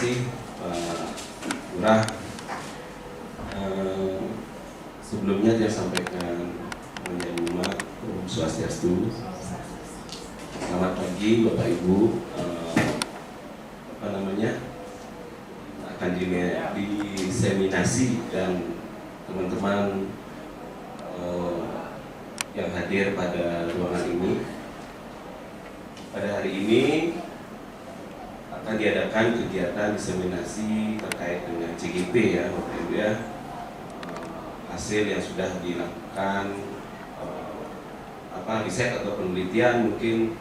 kasih Pak Lurah. Sebelumnya dia sampaikan menjadi umat Om Swastiastu. Selamat pagi Bapak Ibu. Akan diseminasi dan teman-teman yang hadir pada ruangan ini. Pada hari ini akan diadakan kegiatan diseminasi terkait dengan CGP ya Bapak Ibu ya. Hasil yang sudah dilakukan riset atau penelitian mungkin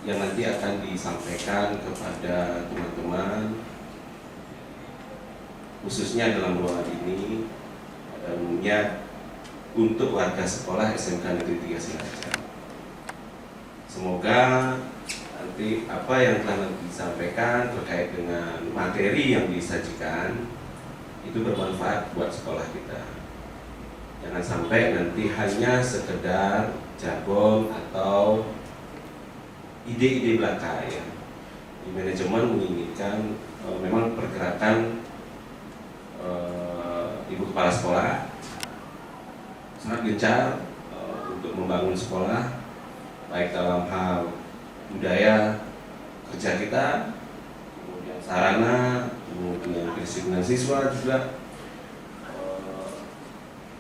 yang nanti akan disampaikan kepada teman-teman khususnya dalam ruangan ini pada umumnya untuk warga sekolah SMK Negeri 3 Cilacap. Semoga nanti apa yang telah disampaikan terkait dengan materi yang disajikan itu bermanfaat buat sekolah kita. Jangan sampai nanti hanya sekedar jargon atau ide-ide belaka ya. Di manajemen menginginkan memang pergerakan ibu kepala sekolah sangat gencar untuk membangun sekolah baik dalam hal budaya kerja kita, kemudian sarana, kemudian kedisiplinan siswa juga,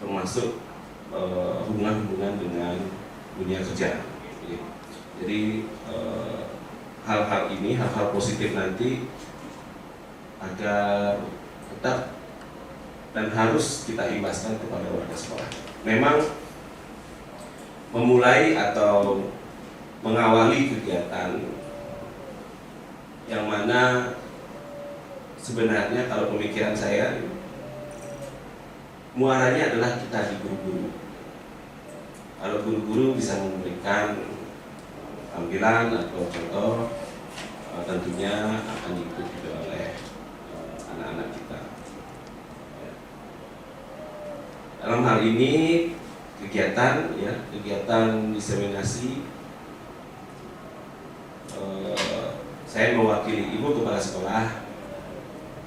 termasuk hubungan-hubungan dengan dunia kerja. Jadi hal-hal ini, hal-hal positif nanti agar tetap dan harus kita imbaskan kepada warga sekolah. Memang memulai atau mengawali kegiatan yang mana sebenarnya kalau pemikiran saya muaranya adalah kita di guru-guru. Kalau guru-guru bisa memberikan tampilan atau contoh, tentunya akan diikuti juga oleh anak-anak kita. Dalam hal ini kegiatan diseminasi, saya mewakili ibu kepala sekolah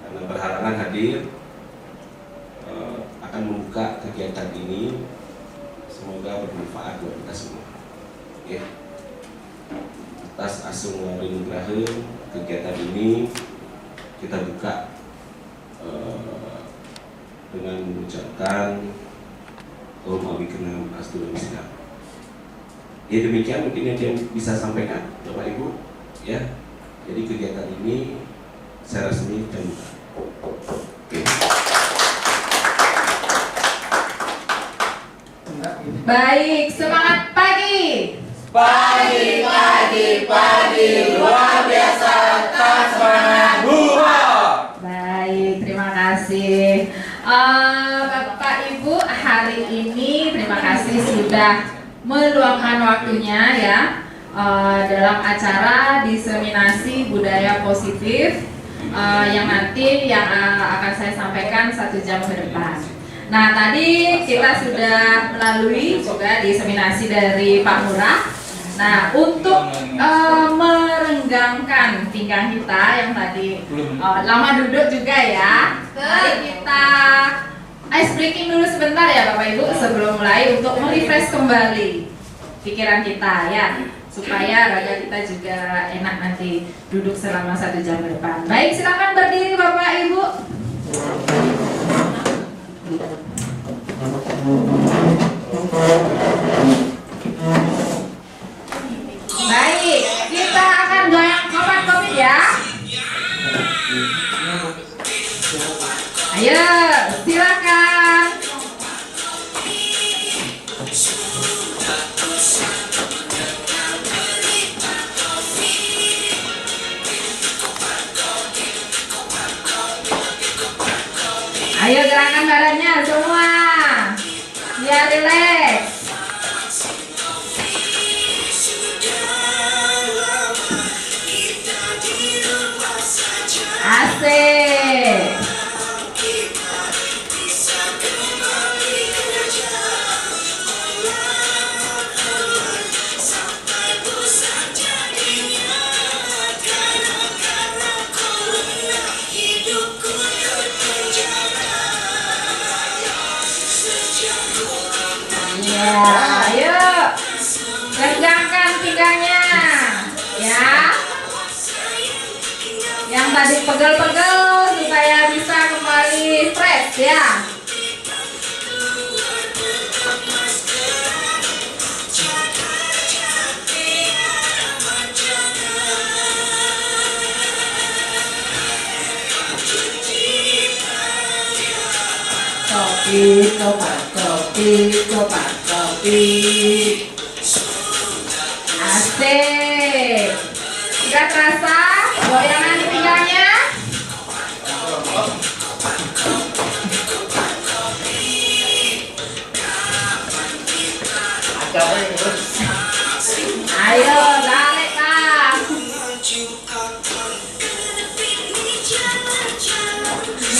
karena berhalangan hadir, akan membuka kegiatan ini. Semoga bermanfaat buat kita semua. Oke. Atas Asung Waring Nugraha, kegiatan ini kita buka dengan mengucapkan Om Amikenam Astu Wisna. Ya demikian mungkin yang dia bisa sampaikan Bapak Ibu ya. Jadi kegiatan ini secara resmi dan okay. Baik, semangat pagi. Pagi, luar biasa, tak semangat, buha. Baik, terima kasih Bapak Ibu. Hari ini terima kasih sudah meluangkan waktunya ya dalam acara diseminasi budaya positif yang nanti akan saya sampaikan 1 jam ke depan. Nah, tadi kita sudah melalui juga diseminasi dari Pak Lurah. Nah, untuk merenggangkan pinggang kita yang tadi lama duduk juga ya, mari kita ice breaking dulu sebentar ya Bapak Ibu sebelum mulai untuk merefresh kembali pikiran kita ya, supaya raga kita juga enak nanti duduk selama 1 jam ke depan. Baik, silakan berdiri Bapak Ibu. Baik, kita akan goyang kompak-kompik ya. Ayo, silakan. Ayo gerakan badannya semua, biar rileks. Asik. tadi pegel-pegel supaya bisa kembali fresh ya. Kopi, kopi. Asik. Sudah terasa goyangan di pinggangnya? Ayo, balik Kak.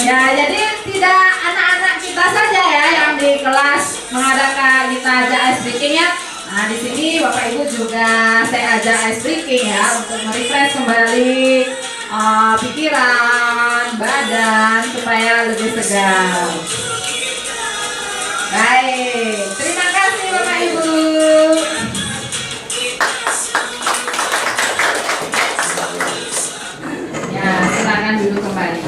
Ya, jadi tidak anak-anak kita saja ya yang di kelas mengadakan kita ajak ice breaking ya. Nah, di sini Bapak Ibu juga saya ajak ice breaking ya untuk merefresh kembali pikiran, badan supaya lebih segar. Baik, terima kasih Bapak Ibu. Ya, silakan duduk kembali.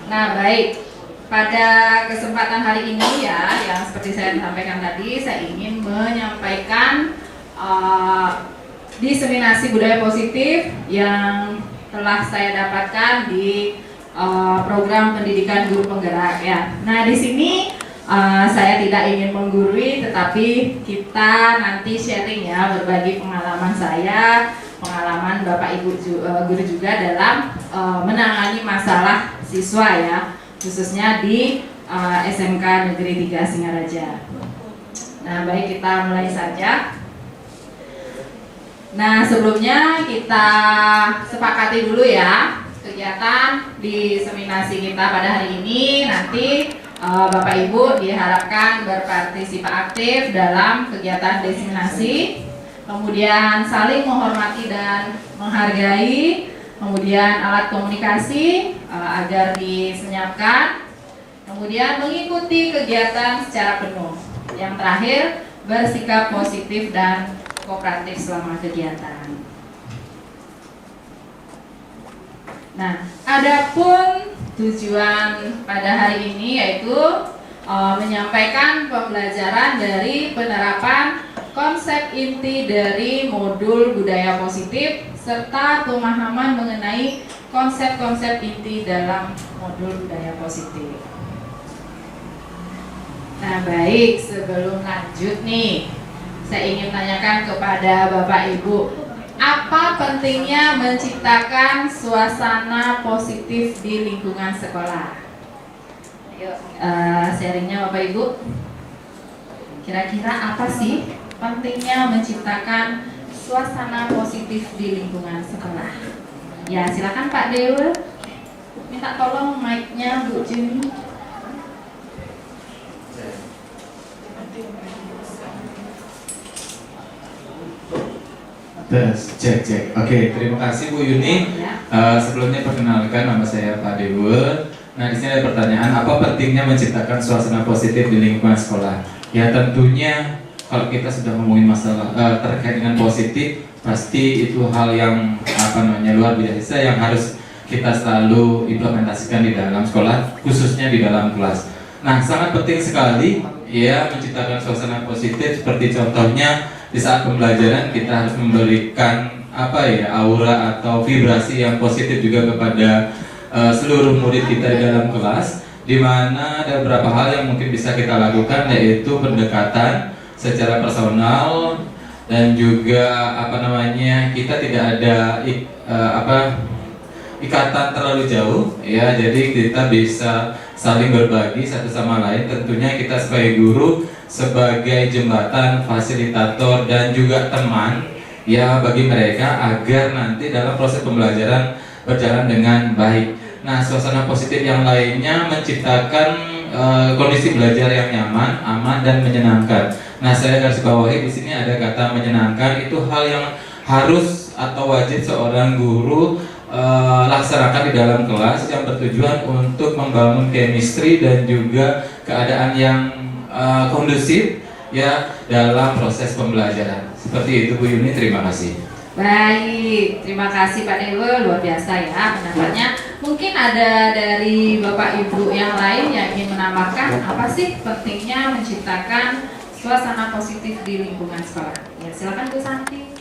Nah, baik. Pada kesempatan hari ini ya, yang seperti saya sampaikan tadi, saya ingin menyampaikan diseminasi budaya positif yang telah saya dapatkan di program pendidikan guru penggerak ya. Nah, di sini saya tidak ingin menggurui, tetapi kita nanti sharing ya, berbagi pengalaman saya, pengalaman Bapak Ibu guru juga dalam menangani masalah siswa ya, khususnya di SMK Negeri 3 Singaraja. Nah, baik, kita mulai saja. Nah, sebelumnya kita sepakati dulu ya kegiatan diseminasi kita pada hari ini. Nanti Bapak Ibu diharapkan berpartisipasi aktif dalam kegiatan diseminasi, kemudian saling menghormati dan menghargai, kemudian alat komunikasi agar disenyapkan, kemudian mengikuti kegiatan secara penuh. Yang terakhir, bersikap positif dan kooperatif selama kegiatan. Nah, adapun tujuan pada hari ini yaitu menyampaikan pembelajaran dari penerapan konsep inti dari modul budaya positif serta pemahaman mengenai konsep-konsep inti dalam modul budaya positif. Nah, baik, sebelum lanjut nih, saya ingin tanyakan kepada Bapak Ibu, apa pentingnya menciptakan suasana positif di lingkungan sekolah? Ayo, sharingnya Bapak Ibu. Kira-kira apa sih pentingnya menciptakan suasana positif di lingkungan sekolah? Ya, silakan Pak Dewa. Minta tolong mic-nya Bu Juni. Cek. Oke, terima kasih Bu Yuni. Sebelumnya perkenalkan, nama saya Pak Dewa. Nah, di sini ada pertanyaan, apa pentingnya menciptakan suasana positif di lingkungan sekolah? Ya, tentunya kalau kita sudah ngomongin masalah terkait dengan positif, pasti itu hal yang luar biasa yang harus kita selalu implementasikan di dalam sekolah, khususnya di dalam kelas. Nah, sangat penting sekali ya menciptakan suasana positif. Seperti contohnya di saat pembelajaran kita harus memberikan aura atau vibrasi yang positif juga kepada seluruh murid kita di dalam kelas, di mana ada beberapa hal yang mungkin bisa kita lakukan, yaitu pendekatan secara personal dan juga kita tidak ada ikatan terlalu jauh ya, jadi kita bisa saling berbagi satu sama lain. Tentunya kita sebagai guru, sebagai jembatan, fasilitator dan juga teman ya bagi mereka agar nanti dalam proses pembelajaran berjalan dengan baik. Nah, suasana positif yang lainnya menciptakan kondisi belajar yang nyaman, aman dan menyenangkan. Nah, saya garis bawahi di sini ada kata menyenangkan, itu hal yang harus atau wajib seorang guru laksanakan di dalam kelas yang bertujuan untuk membangun chemistry dan juga keadaan yang kondusif ya dalam proses pembelajaran. Seperti itu Bu Yuni, terima kasih. Baik, terima kasih Pak Dewa, luar biasa ya pendapatnya. Mungkin ada dari Bapak Ibu yang lain yang ingin menambahkan apa sih pentingnya menciptakan suasana positif di lingkungan sekolah? Ya, silakan Bu Santi.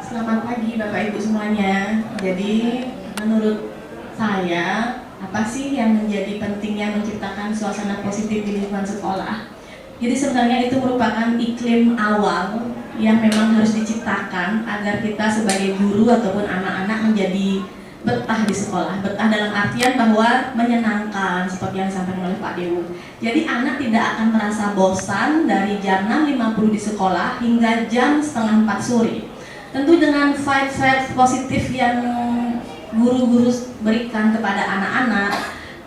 Selamat pagi Bapak Ibu semuanya. Jadi menurut saya, apa sih yang menjadi pentingnya menciptakan suasana positif di lingkungan sekolah? Jadi sebenarnya itu merupakan iklim awal yang memang harus diciptakan agar kita sebagai guru ataupun anak-anak menjadi betah di sekolah. Betah dalam artian bahwa menyenangkan seperti yang disampaikan oleh Pak Dewo. Jadi anak tidak akan merasa bosan dari jam 6.50 di sekolah hingga jam setengah 4 sore. Tentu dengan vibe positif yang guru-guru berikan kepada anak-anak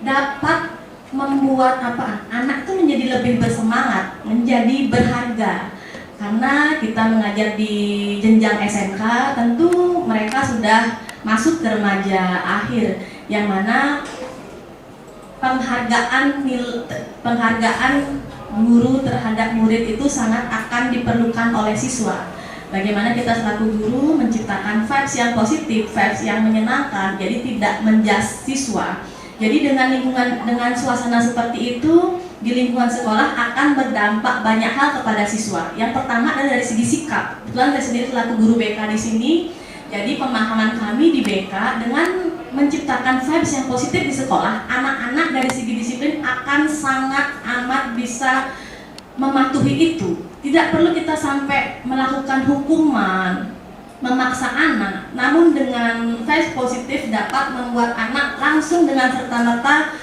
dapat membuat anak itu menjadi lebih bersemangat, menjadi berharga. Karena kita mengajar di jenjang SMK, tentu mereka sudah masuk ke remaja akhir, yang mana penghargaan guru terhadap murid itu sangat akan diperlukan oleh siswa. Bagaimana kita selaku guru menciptakan vibes yang positif, vibes yang menyenangkan, jadi tidak menjudge siswa. Jadi dengan suasana seperti itu di lingkungan sekolah akan berdampak banyak hal kepada siswa. Yang pertama adalah dari segi sikap. Kebetulan saya sendiri selaku guru BK di sini, jadi pemahaman kami di BK dengan menciptakan vibes yang positif di sekolah, anak-anak dari segi disiplin akan sangat amat bisa mematuhi itu. Tidak perlu kita sampai melakukan hukuman, memaksa anak, namun dengan vibes positif dapat membuat anak langsung dengan serta-merta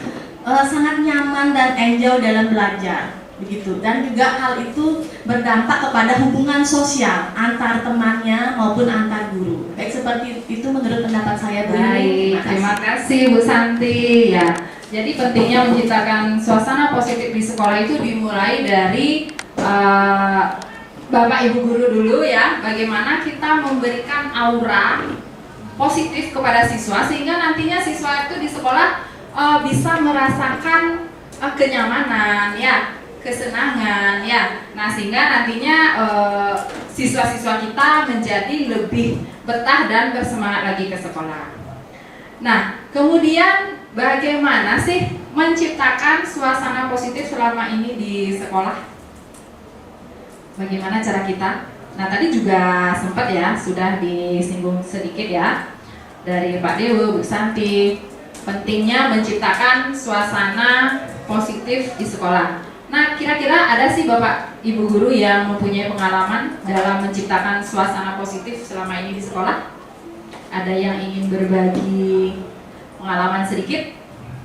sangat nyaman dan enjoy dalam belajar, begitu. Dan juga hal itu berdampak kepada hubungan sosial antar temannya maupun antar guru. Baik, seperti itu menurut pendapat saya, Bu. Baik, terima kasih Bu Santi ya. Jadi pentingnya menciptakan suasana positif di sekolah itu dimulai dari Bapak Ibu guru dulu ya. Bagaimana kita memberikan aura positif kepada siswa sehingga nantinya siswa itu di sekolah bisa merasakan kenyamanan ya, kesenangan ya. Nah, sehingga nantinya siswa-siswa kita menjadi lebih betah dan bersemangat lagi ke sekolah. Nah, kemudian bagaimana sih menciptakan suasana positif selama ini di sekolah? Bagaimana cara kita? Nah, tadi juga sempat ya, sudah disinggung sedikit ya dari Pak Dewo, Bu Santi, pentingnya menciptakan suasana positif di sekolah. Nah, kira-kira ada sih Bapak Ibu guru yang mempunyai pengalaman dalam menciptakan suasana positif selama ini di sekolah? Ada yang ingin berbagi pengalaman sedikit?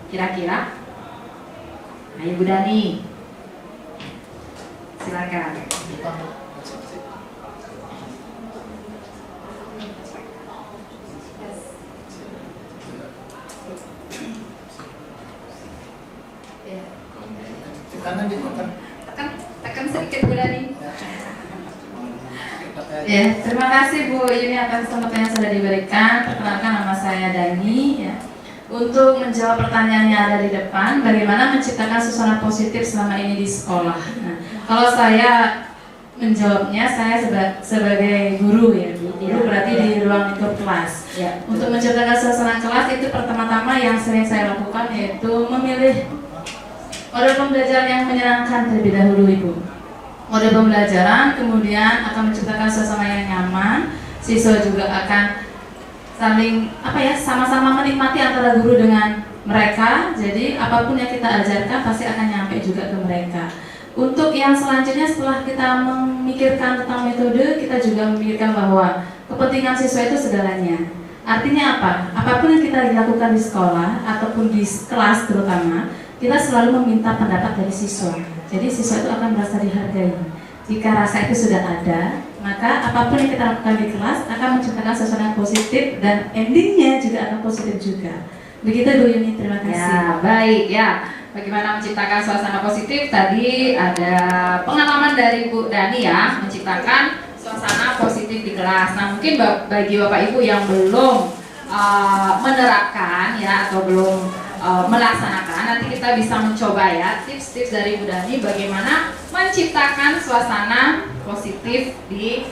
Kira-kira? Ayo Bu Dani, silakan. Tekan sedikit Bu Dani. Ya, terima kasih Bu Yuni atas kesempatan yang sudah diberikan. Perkenalkan, nama saya Dani ya. Untuk menjawab pertanyaan yang ada di depan, bagaimana menciptakan suasana positif selama ini di sekolah? Nah, kalau saya menjawabnya, saya sebagai guru ya, guru berarti di ruang lingkup kelas. Ya, untuk menciptakan suasana kelas itu pertama-tama yang sering saya lakukan yaitu memilih model pembelajaran yang menyenangkan terlebih dahulu Ibu. Model pembelajaran kemudian akan menciptakan suasana yang nyaman, siswa juga akan saling sama-sama menikmati antara guru dengan mereka. Jadi apapun yang kita ajarkan pasti akan nyampe juga ke mereka. Untuk yang selanjutnya setelah kita memikirkan tentang metode, kita juga memikirkan bahwa kepentingan siswa itu segalanya. Artinya apa? Apapun yang kita lakukan di sekolah ataupun di kelas terutama, kita selalu meminta pendapat dari siswa. Jadi siswa itu akan merasa dihargai. Jika rasa itu sudah ada, maka apapun yang kita lakukan di kelas akan menciptakan suasana positif dan endingnya juga akan positif juga. Begitu Bu Yuni, terima kasih. Ya, baik ya. bagaimana menciptakan suasana positif. Tadi ada pengalaman dari Bu Dani ya, menciptakan suasana positif di kelas. Nah, mungkin bagi Bapak Ibu yang belum menerapkan ya atau belum melaksanakan, nanti kita bisa mencoba ya tips-tips dari Bu Dani bagaimana menciptakan suasana positif di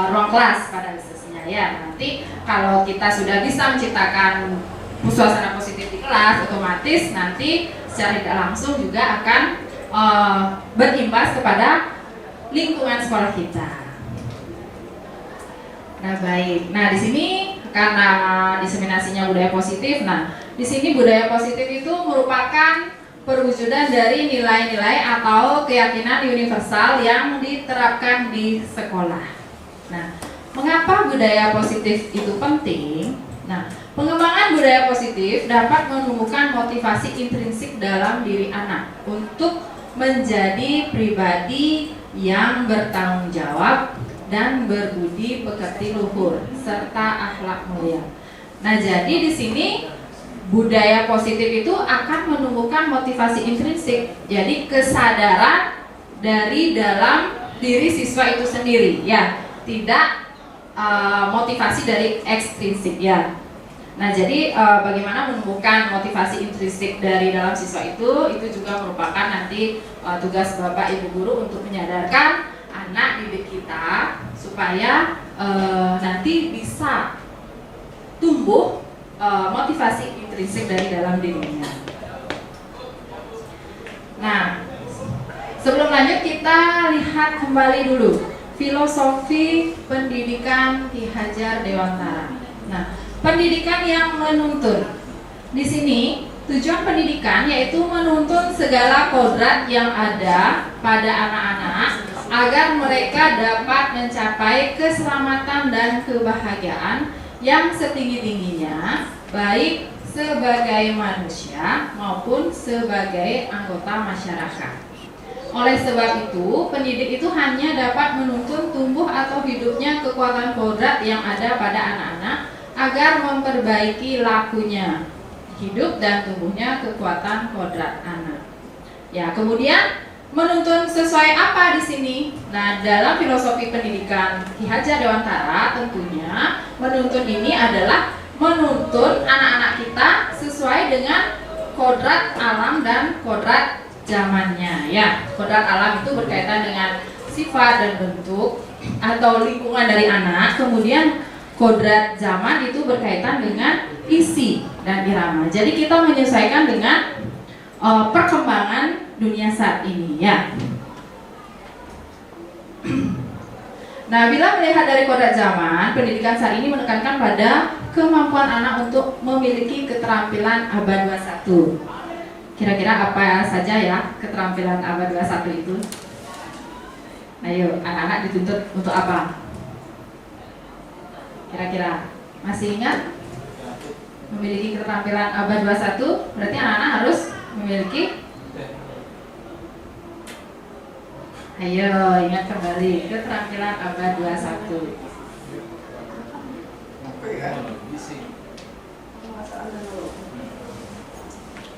ruang kelas pada khususnya ya. Nanti kalau kita sudah bisa menciptakan suasana positif di kelas, otomatis nanti secara tidak langsung juga akan berimbas kepada lingkungan sekolah kita. Nah, baik. Nah, di sini karena diseminasinya budaya positif. Nah, di sini budaya positif itu merupakan perwujudan dari nilai-nilai atau keyakinan universal yang diterapkan di sekolah. Nah, mengapa budaya positif itu penting? Nah, pengembangan budaya positif dapat menumbuhkan motivasi intrinsik dalam diri anak untuk menjadi pribadi yang bertanggung jawab dan berbudi pekerti luhur serta akhlak mulia. Nah, jadi di sini budaya positif itu akan menumbuhkan motivasi intrinsik. Jadi kesadaran dari dalam diri siswa itu sendiri ya, tidak motivasi dari ekstrinsik ya. Nah, jadi bagaimana menumbuhkan motivasi intrinsik dari dalam siswa itu juga merupakan nanti tugas Bapak Ibu guru untuk menyadarkan anak didik kita supaya nanti bisa tumbuh motivasi intrinsik dari dalam dirinya. Nah, sebelum lanjut kita lihat kembali dulu filosofi pendidikan Ki Hajar Dewantara. Nah, pendidikan yang menuntun. Di sini tujuan pendidikan yaitu menuntun segala kodrat yang ada pada anak-anak agar mereka dapat mencapai keselamatan dan kebahagiaan yang setinggi-tingginya, baik sebagai manusia maupun sebagai anggota masyarakat. Oleh sebab itu, pendidik itu hanya dapat menuntun tumbuh atau hidupnya kekuatan kodrat yang ada pada anak-anak agar memperbaiki lakunya hidup dan tumbuhnya kekuatan kodrat anak. Ya, kemudian menuntun sesuai apa di sini? Nah, dalam filosofi pendidikan Ki Hajar Dewantara tentunya menuntun ini adalah menuntun anak-anak kita sesuai dengan kodrat alam dan kodrat zamannya ya. Kodrat alam itu berkaitan dengan sifat dan bentuk atau lingkungan dari anak, kemudian kodrat zaman itu berkaitan dengan isi dan irama. Jadi kita menyesuaikan dengan perkembangan dunia saat ini ya. Nah, bila melihat dari kodrat zaman, pendidikan saat ini menekankan pada kemampuan anak untuk memiliki keterampilan abad 21. Kira-kira apa saja ya keterampilan abad 21 itu? Ayo, anak-anak dituntut untuk apa? Kira-kira masih ingat? Memiliki keterampilan abad 21 berarti anak-anak harus memiliki. Ayo, ingat kembali keterampilan abad 21.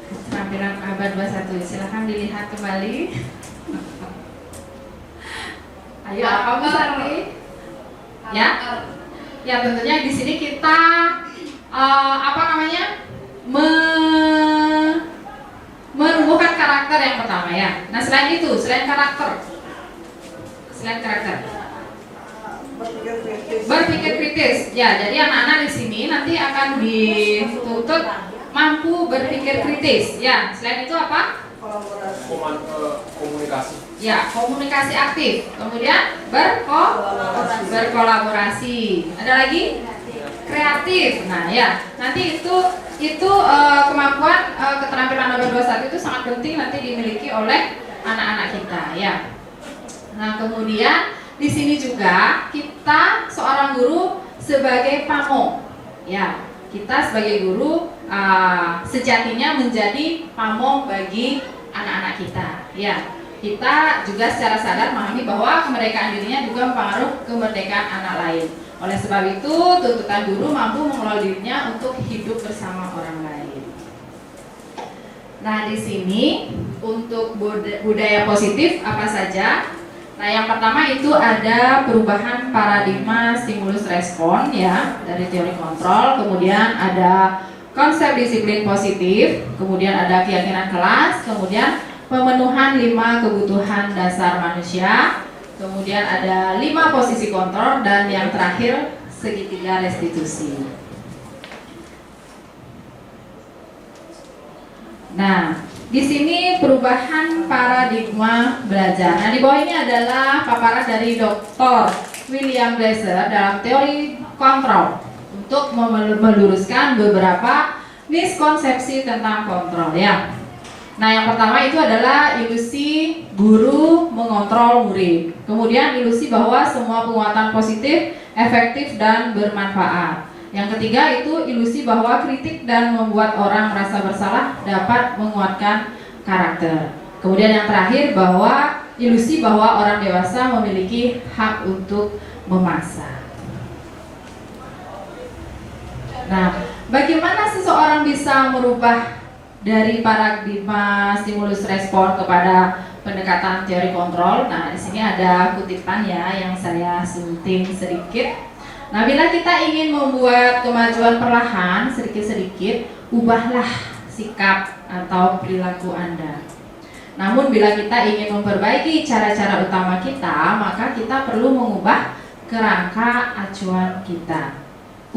Keterampilan abad 21. Silahkan dilihat kembali. Ayo, apa besar nih? Ya? Ya, tentunya di sini kita menumbuhkan karakter yang pertama ya. Nah, selain itu, selain karakter, berpikir kritis. Ya, jadi anak-anak di sini nanti akan dituntut mampu berpikir kritis. Ya, selain itu apa? Komunikasi. Ya, komunikasi aktif. Kemudian berkolaborasi. Ada lagi? Kreatif. Nah, ya, nanti itu kemampuan keterampilan abad 21 itu sangat penting nanti dimiliki oleh anak-anak kita ya. Nah, kemudian di sini juga kita seorang guru sebagai pamong. Ya, kita sebagai guru sejatinya menjadi pamong bagi anak-anak kita. Ya, kita juga secara sadar memahami bahwa kemerdekaan dirinya juga mempengaruhi kemerdekaan anak lain. Oleh sebab itu, tuntutan guru mampu mengelola dirinya untuk hidup bersama orang lain. Nah, di sini untuk budaya positif apa saja? Nah, yang pertama itu ada perubahan paradigma stimulus respon ya dari teori kontrol, kemudian ada konsep disiplin positif, kemudian ada keyakinan kelas, kemudian pemenuhan 5 kebutuhan dasar manusia, kemudian ada 5 posisi kontrol, dan yang terakhir segitiga restitusi. Nah, di sini perubahan paradigma belajar. Nah, di bawah ini adalah paparan dari Dr. William Glasser dalam teori kontrol untuk meluruskan beberapa miskonsepsi tentang kontrol ya. Nah, yang pertama itu adalah ilusi guru mengontrol murid. Kemudian ilusi bahwa semua penguatan positif, efektif dan bermanfaat. Yang ketiga itu ilusi bahwa kritik dan membuat orang merasa bersalah dapat menguatkan karakter. Kemudian yang terakhir bahwa ilusi bahwa orang dewasa memiliki hak untuk memaksa. Nah, bagaimana seseorang bisa merubah dari paradigma stimulus respon kepada pendekatan teori kontrol? Nah, di sini ada kutipan ya yang saya sunting sedikit. Nah, bila kita ingin membuat kemajuan perlahan sedikit-sedikit, ubahlah sikap atau perilaku Anda. Namun bila kita ingin memperbaiki cara-cara utama kita, maka kita perlu mengubah kerangka acuan kita.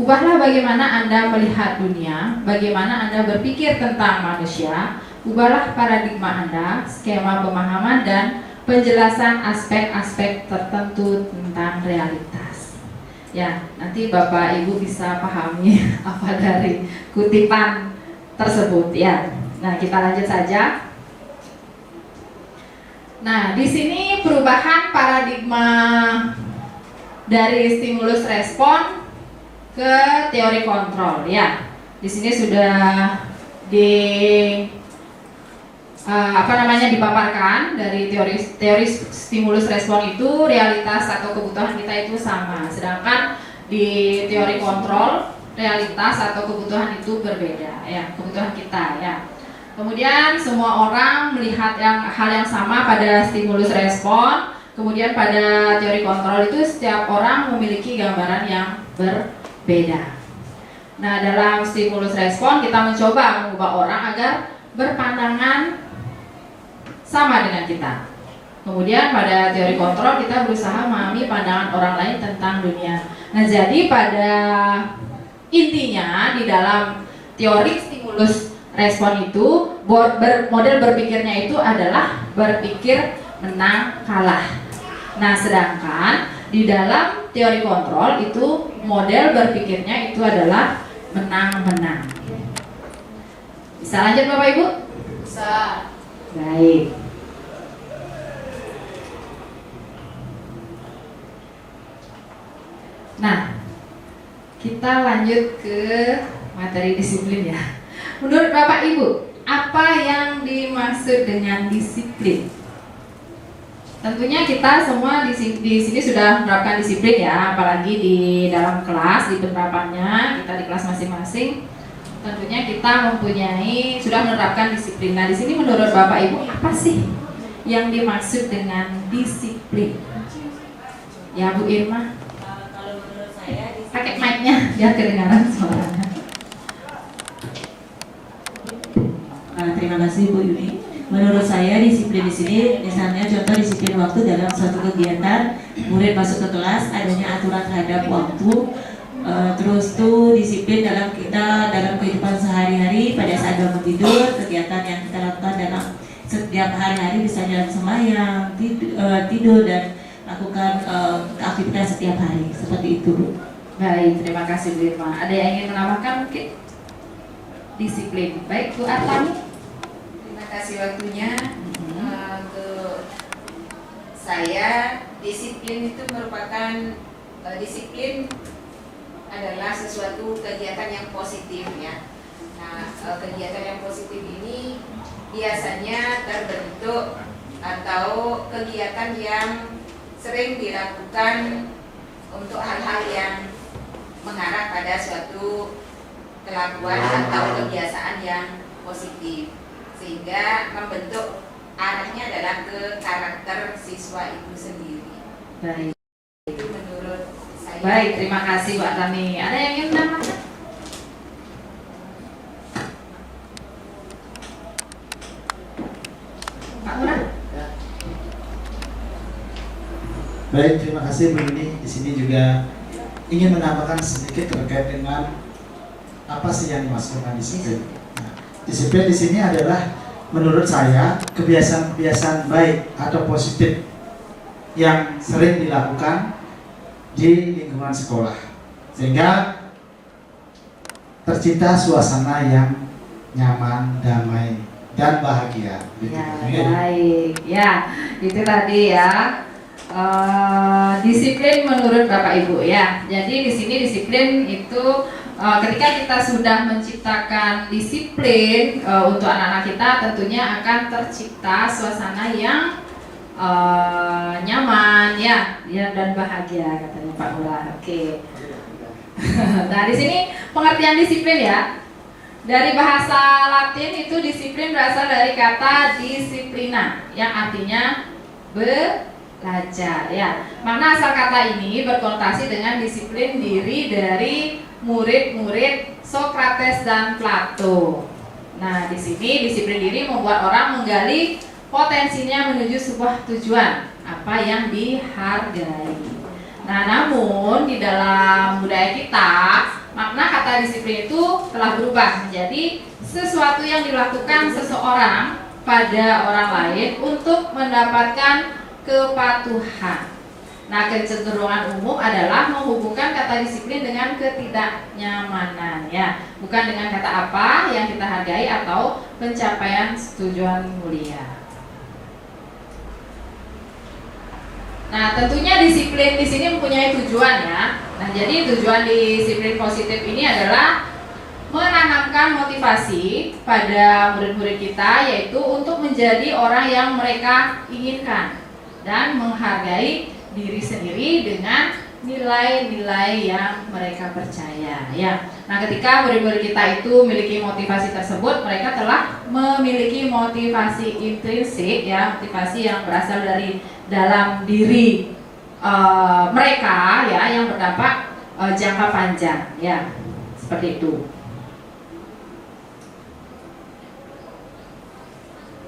Ubahlah bagaimana Anda melihat dunia, bagaimana Anda berpikir tentang manusia, ubahlah paradigma Anda, skema pemahaman dan penjelasan aspek-aspek tertentu tentang realitas. Ya, nanti Bapak Ibu bisa pahami apa dari kutipan tersebut ya. Nah, kita lanjut saja. Nah, di sini perubahan paradigma dari stimulus respon ke teori kontrol ya. Di sini sudah dipaparkan dari teori stimulus respon itu realitas atau kebutuhan kita itu sama, sedangkan di teori kontrol realitas atau kebutuhan itu berbeda ya, kebutuhan kita ya. Kemudian semua orang melihat hal yang sama pada stimulus respon, kemudian pada teori kontrol itu setiap orang memiliki gambaran yang berbeda. Nah, dalam stimulus respon kita mencoba mengubah orang agar berpandangan sama dengan kita. Kemudian pada teori kontrol kita berusaha memahami pandangan orang lain tentang dunia. Nah, jadi pada intinya di dalam teori stimulus respon itu model berpikirnya itu adalah berpikir menang kalah. Nah, sedangkan di dalam teori kontrol itu model berpikirnya itu adalah menang-menang. Bisa lanjut Bapak Ibu? Bisa. Baik. Nah, kita lanjut ke materi disiplin ya. Menurut Bapak Ibu, apa yang dimaksud dengan disiplin? Tentunya kita semua di sini sudah menerapkan disiplin ya, apalagi di dalam kelas, di penerapannya kita di kelas masing-masing. Tentunya kita sudah menerapkan disiplin. Nah, di sini menurut Bapak Ibu apa sih yang dimaksud dengan disiplin? Ya, Bu Irma. Kalau menurut saya Pakai mic-nya biar kedengaran suaranya. Terima kasih Bu Yuni. Menurut saya disiplin di sini misalnya contoh disiplin waktu dalam suatu kegiatan, murid masuk ke kelas, adanya aturan terhadap waktu. Terus tuh disiplin dalam kehidupan sehari-hari pada saat bangun tidur, kegiatan yang kita lakukan dalam setiap hari-hari misalnya sembahyang, tidur dan lakukan aktivitas setiap hari seperti itu, Bu. Baik, terima kasih Bu Irma. Ada yang ingin menambahkan mungkin? Disiplin. Baik, Bu Artami. Terima kasih waktunya. Untuk saya disiplin itu merupakan disiplin adalah sesuatu kegiatan yang positif ya. Nah, kegiatan yang positif ini biasanya terbentuk atau kegiatan yang sering dilakukan untuk hal-hal yang mengarah pada suatu kelakuan atau kebiasaan yang positif. sehingga membentuk arahnya adalah ke karakter siswa itu sendiri. Baik. Itu menurut saya. Baik, terima kasih Mbak Tani. Ada yang ingin menambahkan? Pak Murah? Baik, terima kasih Bu Yuni. Di sini juga ingin menambahkan sedikit terkait dengan apa sih yang dimaksudkan disiplin. Nah, disiplin di sini adalah menurut saya kebiasaan-kebiasaan baik atau positif yang sering dilakukan di lingkungan sekolah, sehingga tercipta suasana yang nyaman, damai, dan bahagia. Ya, baik. Ya, itu tadi ya. Disiplin menurut Bapak Ibu ya. Jadi di sini disiplin itu ketika kita sudah menciptakan disiplin untuk anak-anak kita, tentunya akan tercipta suasana yang nyaman ya, dan bahagia katanya Pak Lurah. Oke. Nah di sini pengertian disiplin ya. Dari bahasa Latin itu disiplin berasal dari kata disiplina yang artinya belajar ya. Makna asal kata ini berkonotasi dengan disiplin diri dari murid-murid Socrates dan Plato. Nah, di sini disiplin diri membuat orang menggali potensinya menuju sebuah tujuan apa yang dihargai. Nah, namun di dalam budaya kita, makna kata disiplin itu telah berubah menjadi sesuatu yang dilakukan seseorang pada orang lain untuk mendapatkan kepatuhan. Nah, kecenderungan umum adalah menghubungkan kata disiplin dengan ketidaknyamanan ya, bukan dengan kata apa yang kita hargai atau pencapaian tujuan mulia. Nah, tentunya disiplin di sini mempunyai tujuan ya. Nah, jadi tujuan disiplin positif ini adalah menanamkan motivasi pada murid-murid kita, yaitu untuk menjadi orang yang mereka inginkan dan menghargai diri sendiri dengan nilai-nilai yang mereka percaya ya. Nah, ketika murid-murid kita itu memiliki motivasi tersebut, mereka telah memiliki motivasi intrinsik ya, motivasi yang berasal dari dalam diri mereka ya, yang berdampak jangka panjang ya, seperti itu.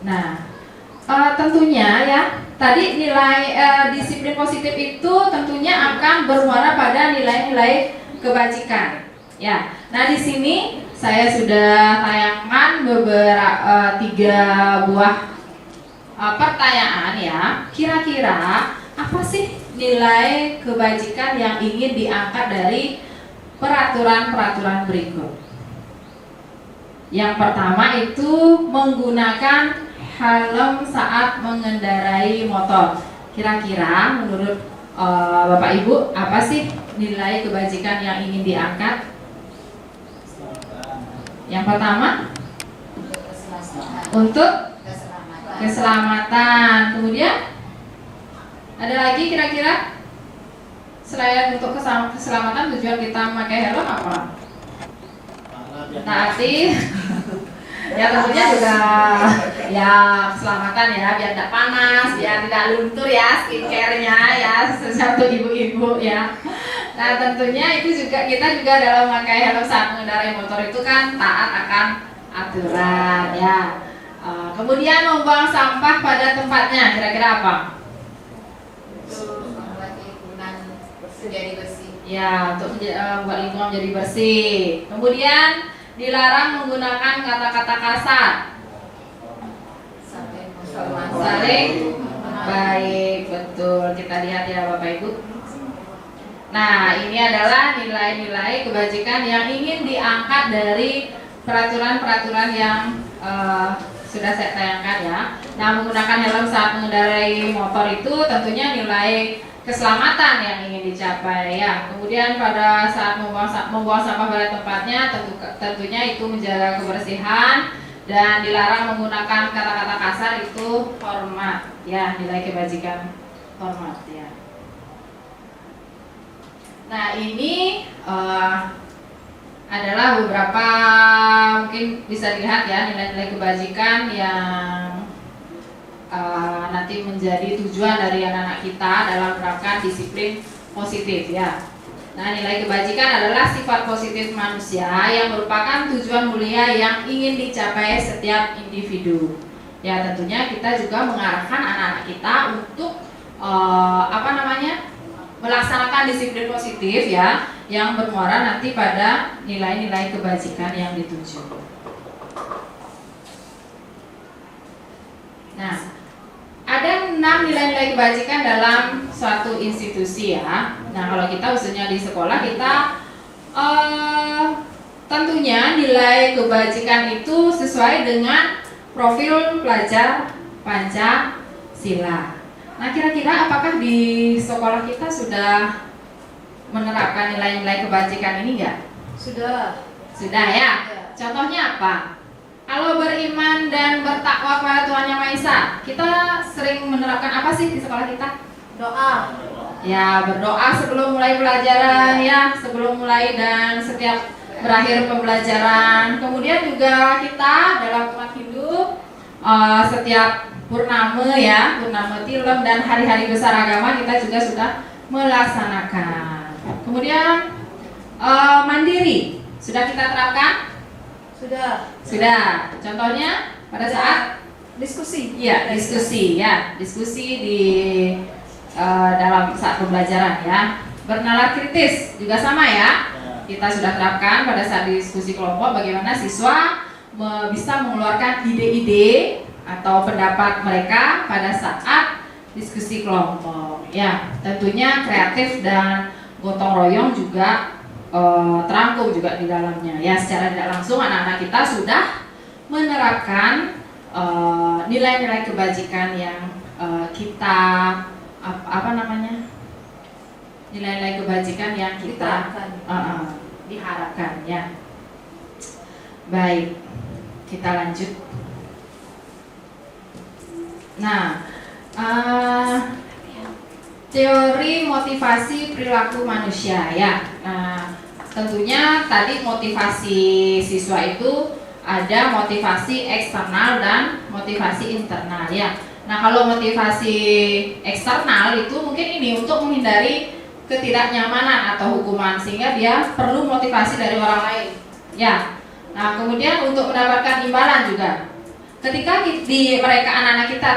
Nah, tentunya ya, tadi nilai disiplin positif itu tentunya akan bermuara pada nilai-nilai kebajikan ya. Nah, di sini saya sudah tayangkan beberapa 3 buah pertanyaan ya. Kira-kira apa sih nilai kebajikan yang ingin diangkat dari peraturan-peraturan berikut? Yang pertama itu menggunakan helm saat mengendarai motor. Kira-kira menurut Bapak Ibu apa sih nilai kebajikan yang ingin diangkat? Yang pertama untuk keselamatan. Kemudian ada lagi kira-kira selain untuk keselamatan, tujuan kita memakai helm apa? Taati. Ya tentunya juga ya keselamatan ya, biar tidak panas, biar tidak luntur ya skincare-nya ya, satu ibu-ibu ya. Nah, tentunya itu juga kita juga dalam memakai helm saat mengendarai motor itu kan taat akan aturan ya. Kemudian membuang sampah pada tempatnya, kira-kira apa? Untuk membuat lingkungan menjadi bersih. Ya, untuk membuat lingkungan menjadi bersih. Kemudian dilarang menggunakan kata-kata kasar. Saling baik, betul. Kita lihat ya Bapak Ibu. Nah, ini adalah nilai-nilai kebajikan yang ingin diangkat dari peraturan-peraturan yang sudah saya tayangkan ya. Nah, menggunakan helm saat mengendarai motor itu tentunya nilai keselamatan yang ingin dicapai ya. Kemudian pada saat membuang sampah pada tempatnya, tentunya itu menjaga kebersihan, dan dilarang menggunakan kata-kata kasar itu hormat ya, nilai kebajikan hormat ya. Nah, ini adalah beberapa, mungkin bisa dilihat ya, nilai-nilai kebajikan yang nanti menjadi tujuan dari anak-anak kita dalam menerapkan disiplin positif ya. Nah, nilai kebajikan adalah sifat positif manusia yang merupakan tujuan mulia yang ingin dicapai setiap individu. Ya, tentunya kita juga mengarahkan anak-anak kita untuk melaksanakan disiplin positif ya, yang bermuara nanti pada nilai-nilai kebajikan yang dituju. Nah, ada 6 nilai-nilai kebajikan dalam suatu institusi ya. Nah, kalau kita khususnya di sekolah, kita tentunya nilai kebajikan itu sesuai dengan profil pelajar Pancasila. Nah, kira-kira apakah di sekolah kita sudah menerapkan nilai-nilai kebajikan ini enggak? Sudah. Sudah ya. Contohnya apa? Kalau beriman dan bertakwa kepada Tuhan Yang Maha Esa, kita sering menerapkan apa sih di sekolah kita? Doa. Ya, berdoa sebelum mulai pelajaran ya, sebelum mulai dan setiap berakhir pembelajaran. Kemudian juga kita dalam umat Hindu setiap purnama ya, purnama tilem dan hari-hari besar agama kita juga sudah melaksanakan. Kemudian mandiri sudah kita terapkan? Sudah. Contohnya pada saat Diskusi. iya, diskusi ya, diskusi di dalam saat pembelajaran ya. Bernalar kritis juga sama ya. Kita sudah terapkan pada saat diskusi kelompok bagaimana siswa bisa mengeluarkan ide-ide atau pendapat mereka pada saat diskusi kelompok. Ya, tentunya kreatif dan gotong royong juga terangkum juga di dalamnya. Ya, secara tidak langsung anak-anak kita sudah menerapkan nilai-nilai kebajikan yang kita nilai-nilai kebajikan yang kita diharapkan ya. Baik, kita lanjut. Nah, teori motivasi perilaku manusia ya. Nah, tentunya tadi motivasi siswa itu ada motivasi eksternal dan motivasi internal ya. Nah, kalau motivasi eksternal itu mungkin ini untuk menghindari ketidaknyamanan atau hukuman sehingga dia perlu motivasi dari orang lain ya. Nah, kemudian untuk mendapatkan imbalan juga. Ketika di mereka anak-anak kita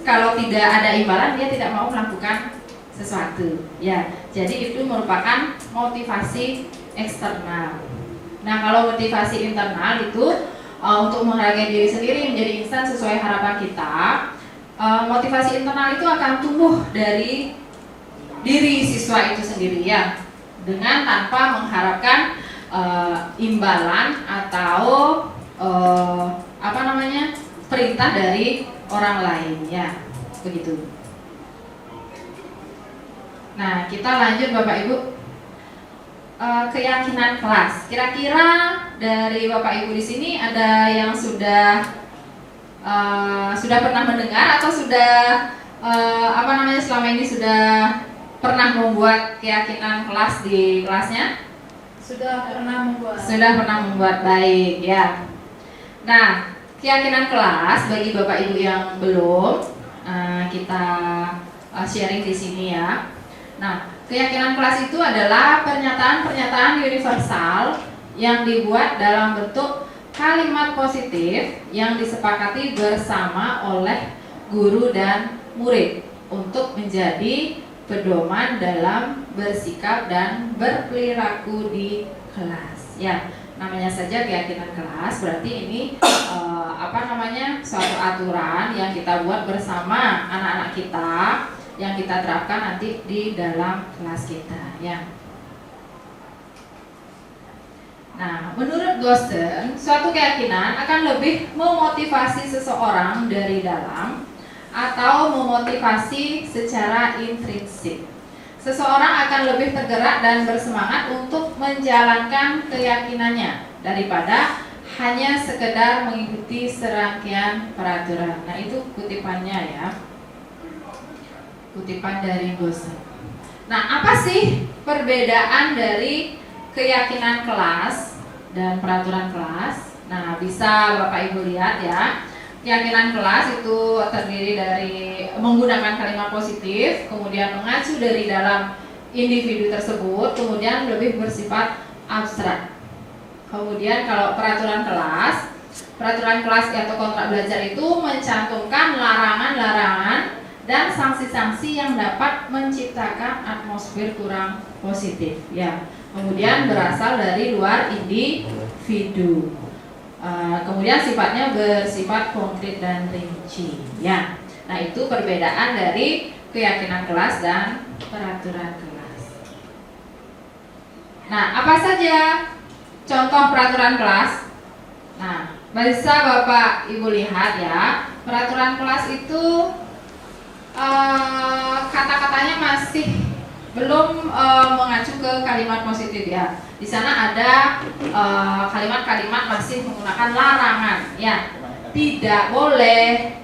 kalau tidak ada imbalan dia tidak mau melakukan sesuatu ya. Jadi itu merupakan motivasi eksternal. Nah, kalau motivasi internal itu untuk menghargai diri sendiri menjadi insan sesuai harapan kita. Motivasi internal itu akan tumbuh dari diri siswa itu sendiri ya, dengan tanpa mengharapkan imbalan atau perintah dari orang lain ya, begitu. Nah, kita lanjut Bapak Ibu. Keyakinan kelas. Kira-kira dari Bapak Ibu di sini ada yang sudah pernah mendengar atau sudah selama ini sudah pernah membuat keyakinan kelas di kelasnya? Sudah pernah membuat. Baik ya. Nah, keyakinan kelas bagi Bapak Ibu yang belum kita sharing di sini ya. Nah, keyakinan kelas itu adalah pernyataan-pernyataan universal yang dibuat dalam bentuk kalimat positif yang disepakati bersama oleh guru dan murid untuk menjadi pedoman dalam bersikap dan berperilaku di kelas. Ya, namanya saja keyakinan kelas, berarti ini suatu aturan yang kita buat bersama anak-anak kita yang kita terapkan nanti di dalam kelas kita ya. Nah, menurut Gossen, suatu keyakinan akan lebih memotivasi seseorang dari dalam atau memotivasi secara intrinsik. Seseorang akan lebih tergerak dan bersemangat untuk menjalankan keyakinannya daripada hanya sekedar mengikuti serangkaian peraturan. Nah, itu kutipannya ya. Kutipan dari Gossen. Nah, apa sih perbedaan dari keyakinan kelas dan peraturan kelas. Nah, bisa Bapak Ibu lihat ya. Keyakinan kelas itu terdiri dari menggunakan kalimat positif, kemudian mengacu dari dalam individu tersebut, kemudian lebih bersifat abstrak. Kemudian kalau peraturan kelas atau kontrak belajar itu mencantumkan larangan-larangan dan sanksi-sanksi yang dapat menciptakan atmosfer kurang positif ya. Kemudian berasal dari luar individu. Kemudian sifatnya bersifat konkret dan rinci ya. Nah, itu perbedaan dari keyakinan kelas dan peraturan kelas. Nah, apa saja contoh peraturan kelas? Nah, bisa Bapak Ibu lihat ya, peraturan kelas itu kata-katanya masih belum mengacu ke kalimat positif ya. Di sana ada kalimat-kalimat masih menggunakan larangan ya, tidak boleh,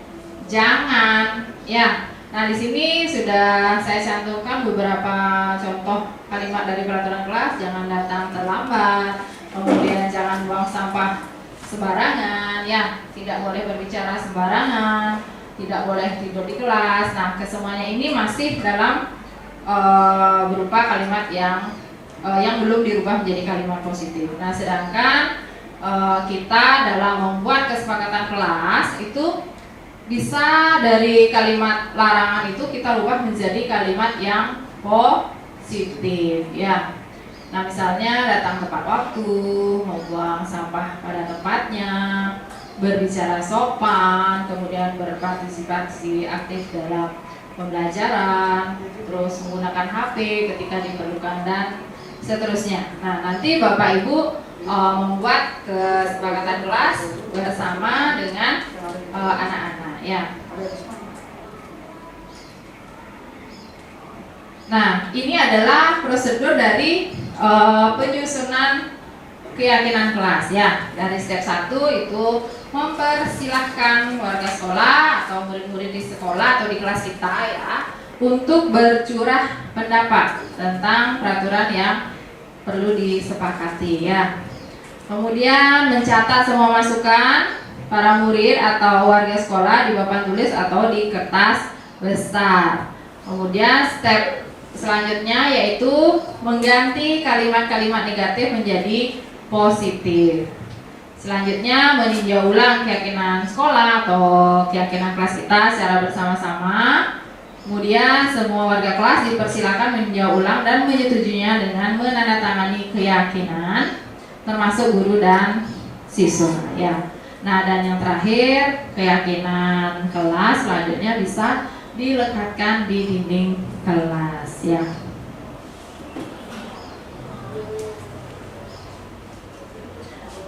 jangan ya. Nah, di sini sudah saya cantumkan beberapa contoh kalimat dari peraturan kelas. Jangan datang terlambat, kemudian jangan buang sampah sembarangan ya, tidak boleh berbicara sembarangan, tidak boleh tidur di kelas. Nah, kesemuanya ini masih dalam berupa kalimat yang belum dirubah menjadi kalimat positif. Nah, sedangkan kita dalam membuat kesepakatan kelas itu bisa dari kalimat larangan itu kita rubah menjadi kalimat yang positif ya. Nah, misalnya datang tepat waktu, membuang sampah pada tempatnya, berbicara sopan, kemudian berpartisipasi aktif dalam pembelajaran, terus menggunakan HP ketika diperlukan dan seterusnya. Nah, nanti Bapak Ibu membuat kesepakatan kelas bersama dengan anak-anak ya. Nah, ini adalah prosedur dari penyusunan keyakinan kelas ya. Dari step 1 itu mempersilahkan warga sekolah atau murid-murid di sekolah atau di kelas kita ya untuk bercurah pendapat tentang peraturan yang perlu disepakati ya. Kemudian mencatat semua masukan para murid atau warga sekolah di papan tulis atau di kertas besar. Kemudian step selanjutnya yaitu mengganti kalimat-kalimat negatif menjadi positif. Selanjutnya meninjau ulang keyakinan sekolah atau keyakinan kelas kita secara bersama-sama. Kemudian semua warga kelas dipersilakan meninjau ulang dan menyetujuinya dengan menandatangani keyakinan, termasuk guru dan siswa ya. Nah, dan yang terakhir keyakinan kelas selanjutnya bisa dilekatkan di dinding kelas ya.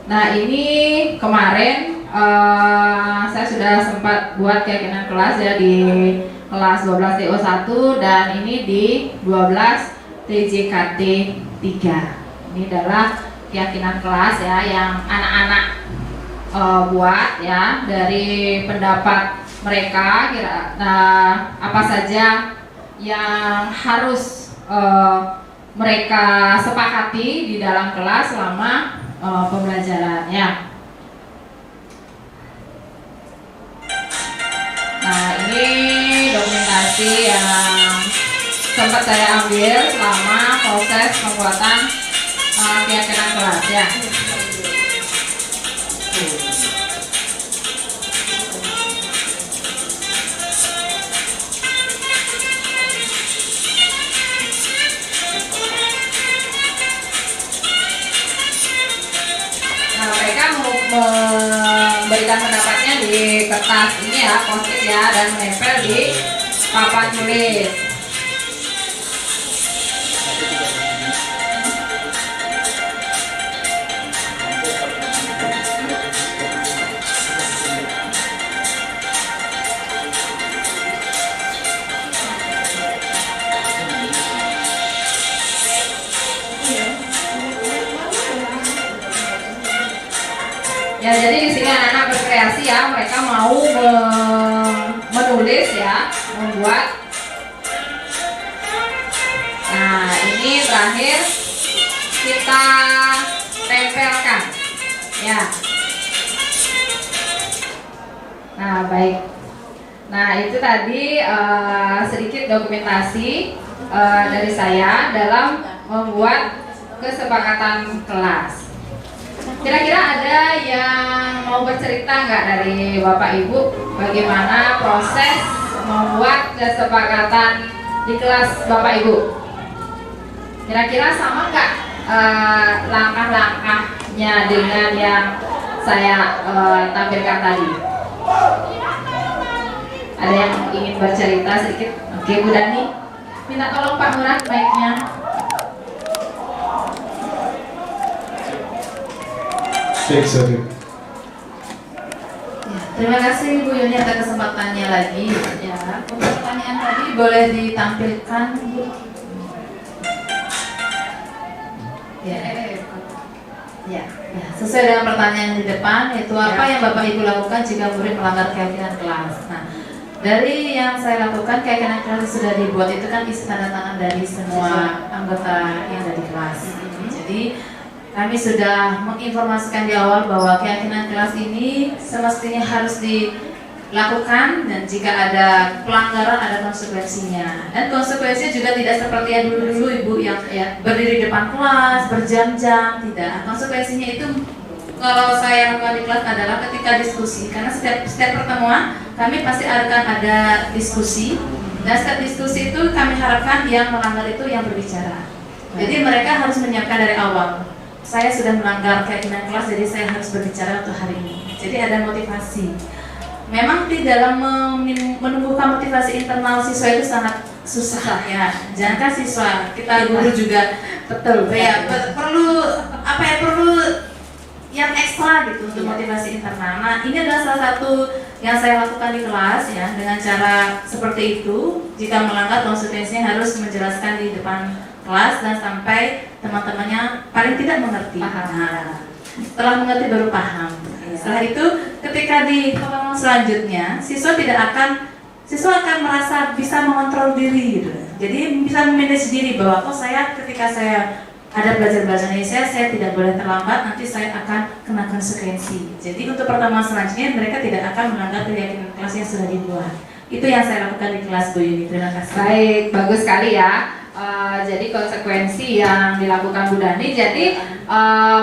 Nah, ini kemarin saya sudah sempat buat keyakinan kelas ya di kelas 12 TO1 dan ini di 12 TJKT 3. Ini adalah keyakinan kelas ya yang anak-anak buat ya dari pendapat mereka apa saja yang harus mereka sepakati di dalam kelas selama pembelajaran ya. Nah, ini dokumentasi yang sempat saya ambil selama proses pembuatan keyakinan kelas ya. Memberikan pendapatnya di kertas ini ya, post-it ya, dan menempel di papan tulis. Ya, jadi di sini anak-anak berkreasi ya, mereka mau menulis ya, membuat. Nah, ini terakhir kita tempelkan. Ya. Nah, baik. Nah, itu tadi sedikit dokumentasi dari saya dalam membuat kesepakatan kelas. Kira-kira ada yang mau bercerita nggak dari Bapak Ibu bagaimana proses membuat kesepakatan di kelas Bapak Ibu? Kira-kira sama nggak langkah-langkahnya dengan yang saya tampilkan tadi? Ada yang ingin bercerita sedikit? Oke, Bu Dani, minta tolong Pak Murad mic-nya. Sorry. Ya, terima kasih Bu Yuni atas kesempatannya lagi. Ya, untuk pertanyaan tadi boleh ditampilkan Bu. Ya. Ya, sesuai dengan pertanyaan di depan, yaitu apa yang Bapak Ibu lakukan jika murid melanggar keyakinan kelas. Nah, dari yang saya lakukan, keyakinan kelas sudah dibuat itu kan isi tanda tangan dari semua anggota yang ada di kelas. Jadi kami sudah menginformasikan di awal bahwa keyakinan kelas ini semestinya harus dilakukan dan jika ada pelanggaran ada konsekuensinya. Dan konsekuensinya juga tidak seperti yang dulu-dulu Ibu yang berdiri di depan kelas berjam-jam, tidak. Konsekuensinya itu kalau saya lakukan di kelas adalah ketika diskusi, karena setiap pertemuan kami pasti akan ada diskusi dan setiap diskusi itu kami harapkan yang melanggar itu yang berbicara. Jadi mereka harus menyiapkan dari awal. Saya sudah melanggar keyakinan kelas, jadi saya harus berbicara untuk hari ini. Jadi ada motivasi. Memang di dalam menumbuhkan motivasi internal siswa itu sangat susah ya. Jangankan siswa, kita guru juga Betul. ya perlu yang ekstra gitu untuk motivasi internal. Nah, ini adalah salah satu yang saya lakukan di kelas ya, dengan cara seperti itu. Jika melanggar konsekuensinya harus menjelaskan di depan kelas dan sampai teman-temannya paling tidak mengerti. Nah, setelah mengerti baru paham. Setelah itu ketika di pertemuan selanjutnya siswa akan merasa bisa mengontrol diri gitu. Jadi bisa memanage diri bahwa saya ketika saya ada belajar bahasa Indonesia saya tidak boleh terlambat, nanti saya akan kena konsekuensi. Jadi untuk pertemuan selanjutnya mereka tidak akan melanggar keyakinan kelas yang sudah dibuat. Itu yang saya lakukan di kelas Bu Yuni. Terima kasih. Baik, bagus sekali ya. Jadi konsekuensi yang dilakukan Bu Dani. Jadi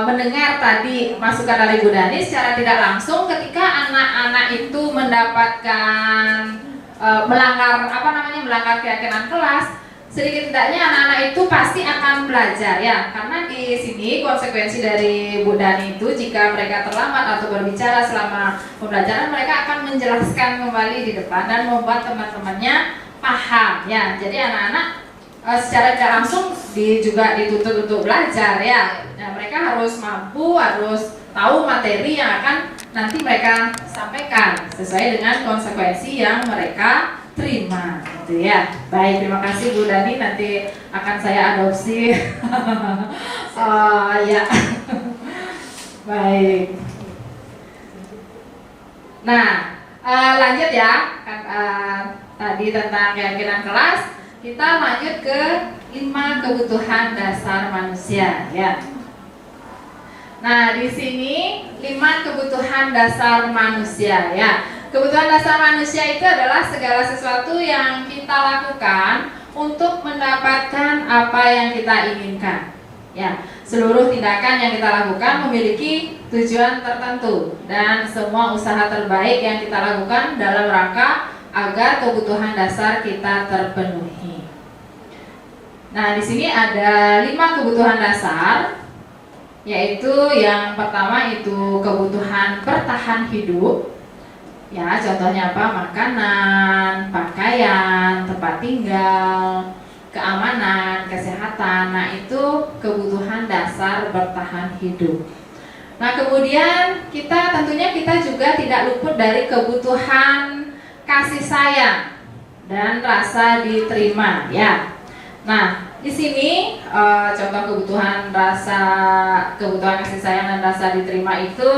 mendengar tadi masukan dari Bu Dani secara tidak langsung ketika anak-anak itu mendapatkan melanggar keyakinan kelas, sedikit tidaknya anak-anak itu pasti akan belajar ya. Karena di sini konsekuensi dari Bu Dani itu jika mereka terlambat atau berbicara selama pembelajaran, mereka akan menjelaskan kembali di depan dan membuat teman-temannya paham ya. Jadi anak-anak secara tidak langsung juga dituntut untuk belajar ya. Nah, mereka harus mampu, harus tahu materi yang akan nanti mereka sampaikan sesuai dengan konsekuensi yang mereka terima gitu ya. Baik, terima kasih Bu Dani, nanti akan saya adopsi. Ya. Baik. Nah, lanjut ya. Tadi tentang keyakinan kelas. Kita lanjut ke 5 kebutuhan dasar manusia ya. Nah, di sini 5 kebutuhan dasar manusia ya. Kebutuhan dasar manusia itu adalah segala sesuatu yang kita lakukan untuk mendapatkan apa yang kita inginkan. Ya, seluruh tindakan yang kita lakukan memiliki tujuan tertentu dan semua usaha terbaik yang kita lakukan dalam rangka agar kebutuhan dasar kita terpenuhi. Nah, di sini ada 5 kebutuhan dasar, yaitu yang pertama itu kebutuhan bertahan hidup. Ya, contohnya apa? Makanan, pakaian, tempat tinggal, keamanan, kesehatan. Nah, itu kebutuhan dasar bertahan hidup. Nah, kemudian tentunya kita juga tidak luput dari kebutuhan kasih sayang dan rasa diterima ya. Nah, di sini contoh kebutuhan kasih sayang dan rasa diterima itu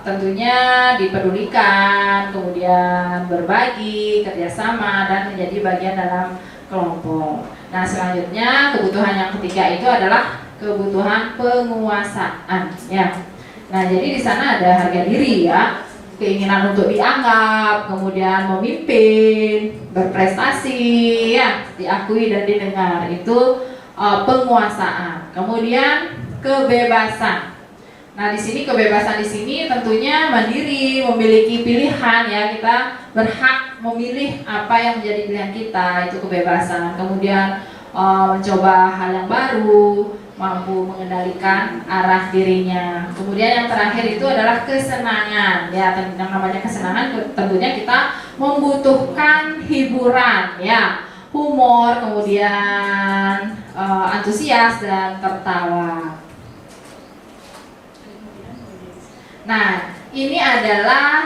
tentunya dipedulikan, kemudian berbagi, kerjasama dan menjadi bagian dalam kelompok. Nah, selanjutnya kebutuhan yang ketiga itu adalah kebutuhan penguasaan, ya. Nah, jadi di sana ada harga diri, ya, keinginan untuk dianggap, kemudian memimpin, berprestasi, ya, diakui dan didengar, itu penguasaan. Kemudian kebebasan. Nah, di sini kebebasan di sini tentunya mandiri, memiliki pilihan, ya, kita berhak memilih apa yang menjadi pilihan kita, itu kebebasan. Kemudian mencoba hal yang baru, mampu mengendalikan arah dirinya. Kemudian yang terakhir itu adalah kesenangan, ya, yang namanya kesenangan tentunya kita membutuhkan hiburan, ya, humor, kemudian antusias dan tertawa. Nah, ini adalah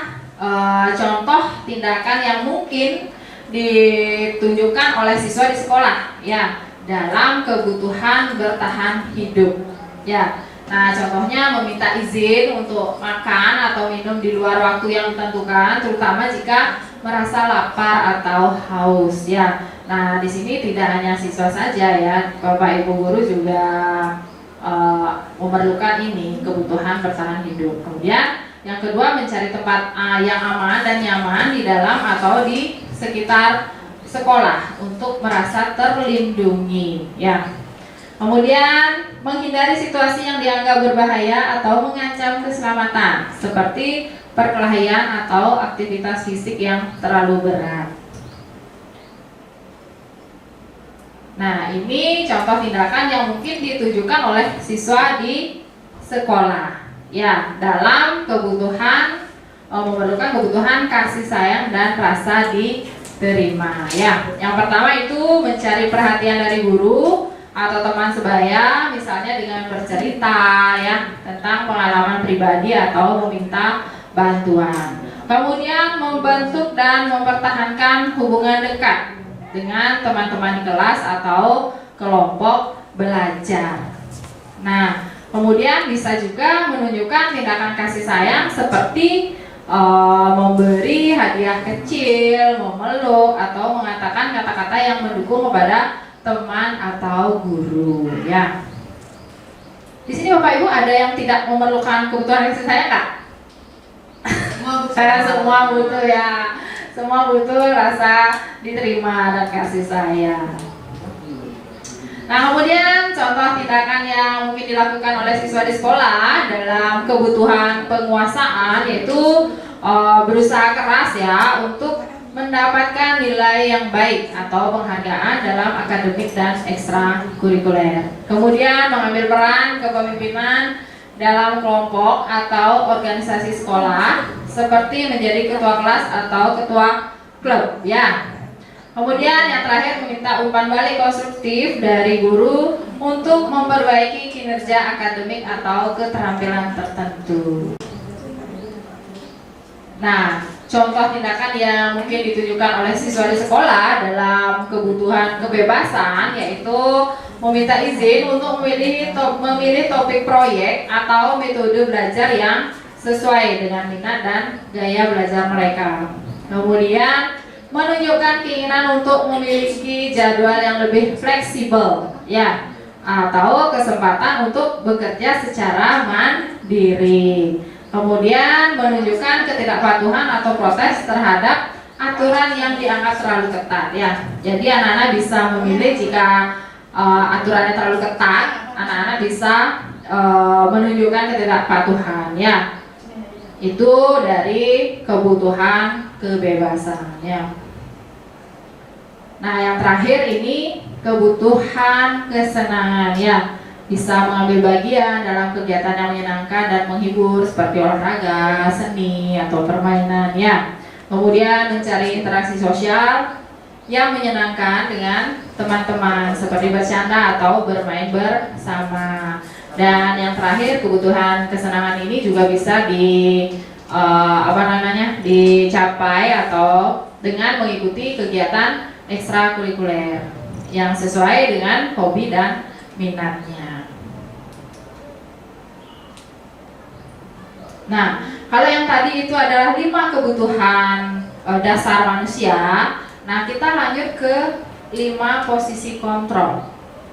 contoh tindakan yang mungkin ditunjukkan oleh siswa di sekolah, ya, dalam kebutuhan bertahan hidup, ya. Nah, contohnya meminta izin untuk makan atau minum di luar waktu yang ditentukan, terutama jika merasa lapar atau haus, ya. Nah, di sini tidak hanya siswa saja, ya, Bapak Ibu guru juga memerlukan ini, kebutuhan bertahan hidup. Kemudian yang kedua, mencari tempat yang aman dan nyaman di dalam atau di sekitar sekolah untuk merasa terlindungi, ya. Kemudian menghindari situasi yang dianggap berbahaya atau mengancam keselamatan, seperti perkelahian atau aktivitas fisik yang terlalu berat. Nah, ini contoh tindakan yang mungkin ditujukan oleh siswa di sekolah, ya, dalam kebutuhan memerlukan kebutuhan kasih sayang dan rasa diterima, ya. Yang pertama itu mencari perhatian dari guru atau teman sebaya, misalnya dengan bercerita, ya, tentang pengalaman pribadi atau meminta bantuan. Kemudian membentuk dan mempertahankan hubungan dekat dengan teman-teman di kelas atau kelompok belajar. Nah, kemudian bisa juga menunjukkan tindakan kasih sayang seperti memberi hadiah kecil, memeluk, atau mengatakan kata-kata yang mendukung kepada teman atau guru, ya. Di sini Bapak Ibu ada yang tidak memerlukan kebutuhan kasih sayang, Kak? Semua butuh, ya. Semua butuh rasa diterima dan kasih sayang. Nah, kemudian contoh tindakan yang mungkin dilakukan oleh siswa di sekolah dalam kebutuhan penguasaan yaitu berusaha keras, ya, untuk mendapatkan nilai yang baik atau penghargaan dalam akademik dan ekstrakurikuler. Kemudian mengambil peran kepemimpinan dalam kelompok atau organisasi sekolah seperti menjadi ketua kelas atau ketua klub, ya. Kemudian yang terakhir meminta umpan balik konstruktif dari guru untuk memperbaiki kinerja akademik atau keterampilan tertentu. Nah, contoh tindakan yang mungkin ditujukan oleh siswa di sekolah dalam kebutuhan kebebasan yaitu meminta izin untuk memilih topik proyek atau metode belajar yang sesuai dengan minat dan gaya belajar mereka. Kemudian menunjukkan keinginan untuk memiliki jadwal yang lebih fleksibel, ya, atau kesempatan untuk bekerja secara mandiri. Kemudian menunjukkan ketidakpatuhan atau protes terhadap aturan yang dianggap terlalu ketat, ya. Jadi anak-anak bisa memilih jika aturannya terlalu ketat, anak-anak bisa menunjukkan ketidakpatuhan, ya. Itu dari kebutuhan kebebasan, ya. Nah, yang terakhir ini kebutuhan kesenangan, ya. Bisa mengambil bagian dalam kegiatan yang menyenangkan dan menghibur seperti olahraga, seni, atau permainan, ya. Kemudian mencari interaksi sosial yang menyenangkan dengan teman-teman seperti bercanda atau bermain bersama. Dan yang terakhir kebutuhan kesenangan ini juga bisa dicapai atau dengan mengikuti kegiatan ekstrakurikuler yang sesuai dengan hobi dan minatnya. Nah, kalau yang tadi itu adalah 5 kebutuhan dasar manusia. Nah, kita lanjut ke 5 posisi kontrol.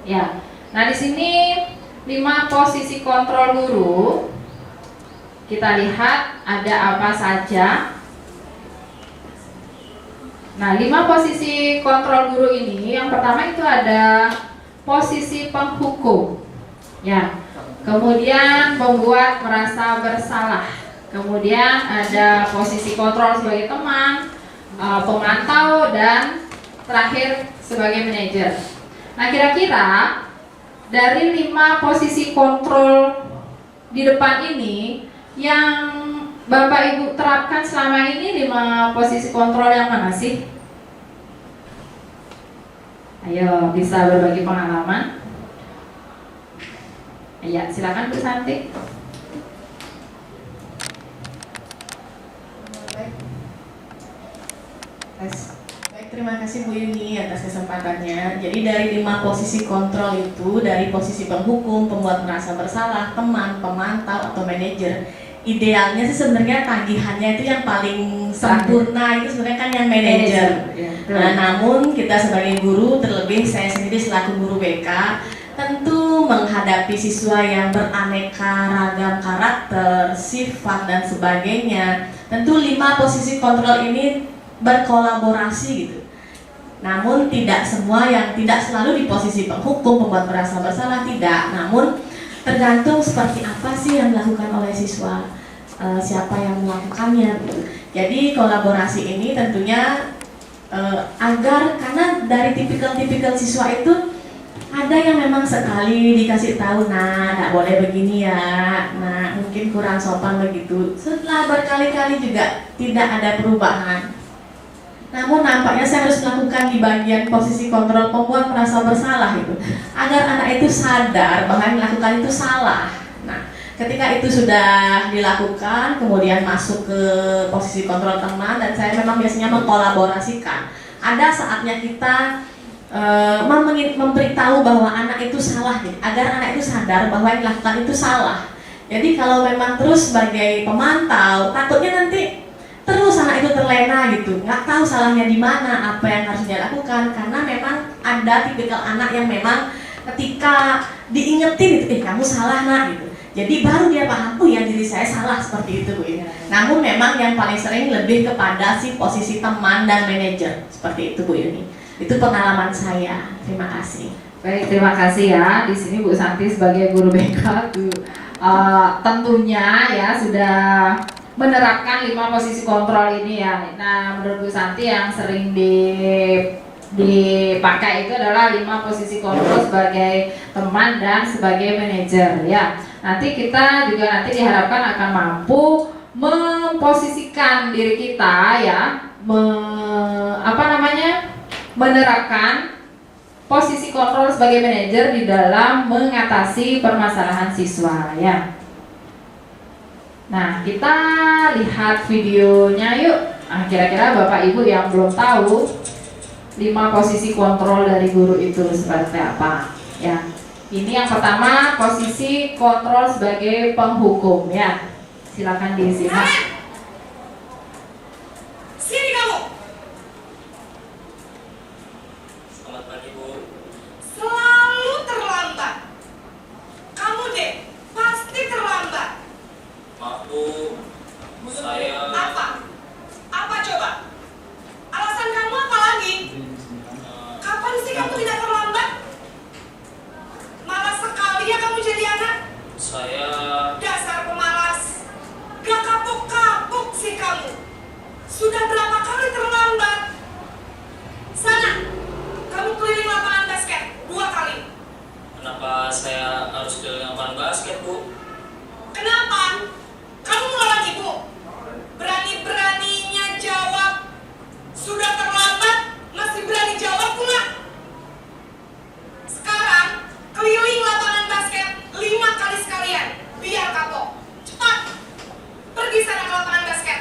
Ya. Nah, di sini 5 posisi kontrol guru. Kita lihat ada apa saja. Nah, 5 posisi kontrol guru ini, yang pertama itu ada posisi penghukum, ya. Kemudian pembuat merasa bersalah. Kemudian ada posisi kontrol sebagai teman, pemantau, dan terakhir sebagai manajer. Nah, kira-kira dari 5 posisi kontrol di depan ini, yang Bapak Ibu terapkan selama ini 5 posisi kontrol yang mana sih? Ayo, bisa berbagi pengalaman. Ya, silakan Bu Santi. Baik, terima kasih Bu Yuni atas kesempatannya. Jadi dari 5 posisi kontrol itu, dari posisi penghukum, pembuat merasa bersalah, teman, pemantau, atau manajer, idealnya sih sebenarnya tagihannya itu yang paling sempurna itu sebenarnya kan yang manajer. Nah, namun kita sebagai guru, terlebih saya sendiri selaku guru BK, tentu menghadapi siswa yang beraneka ragam karakter, sifat, dan sebagainya. Tentu 5 posisi kontrol ini berkolaborasi gitu. Namun tidak semua, yang tidak selalu di posisi penghukum, pembuat merasa bersalah, tidak. Namun tergantung seperti apa sih yang dilakukan oleh siswa, siapa yang melakukannya gitu. Jadi kolaborasi ini tentunya agar, karena dari tipikal siswa itu ada yang memang sekali dikasih tahu, nah nggak boleh begini ya, nah mungkin kurang sopan begitu. Setelah berkali-kali juga tidak ada perubahan. Namun nampaknya saya harus melakukan di bagian posisi kontrol pembuat merasa bersalah itu, agar anak itu sadar bahwa yang melakukan itu salah. Nah, ketika itu sudah dilakukan, kemudian masuk ke posisi kontrol teman, dan saya memang biasanya mengkolaborasikan. Ada saatnya kita memberitahu bahwa anak itu salah, gitu, agar anak itu sadar bahwa yang dilakukan itu salah. Jadi kalau memang terus sebagai pemantau, takutnya nanti terus anak itu terlena gitu, nggak tahu salahnya di mana, apa yang harus dia lakukan, karena memang ada tipikal anak yang memang ketika diingetin itu, kamu salah nak gitu, jadi baru dia paham, oh ya diri saya salah, seperti itu Bu. Namun memang yang paling sering lebih kepada si posisi teman dan manajer, seperti itu Bu Yuni. Itu pengalaman saya. Terima kasih. Baik, terima kasih ya. Di sini Bu Santi sebagai guru BK tentunya ya sudah menerapkan 5 posisi kontrol ini ya. Nah, menurut Bu Santi yang sering dipakai itu adalah 5 posisi kontrol sebagai teman dan sebagai manajer ya. Nanti kita juga nanti diharapkan akan mampu memposisikan diri kita ya, menerapkan posisi kontrol sebagai manajer di dalam mengatasi permasalahan siswa ya. Nah, kita lihat videonya yuk. Nah, kira-kira Bapak Ibu yang belum tahu 5 posisi kontrol dari guru itu seperti apa ya. Ini yang pertama, posisi kontrol sebagai penghukum ya. Silakan disimak. Sini kamu. Selamat pagi, Bu. Selalu terlambat. Kamu deh pasti terlambat. Maaf, Bu. Saya Apa? Apa coba? Alasan kamu apa lagi? Kapan sih kamu tidak terlambat? Malas sekali ya kamu jadi anak. saya Dasar pemalas. Gak kapok-kapok sih kamu. Sudah berapa kali terlambat? Sana, kamu keliling lapangan basket 2 kali. kenapa saya harus keliling lapangan basket, Bu? Kenapa? Kamu melawan ibu? Berani-beraninya jawab. Sudah terlambat, masih berani jawab pula. Sekarang, keliling lapangan basket 5 kali sekalian. Biar kapok. Cepat. Pergi sana ke lapangan basket.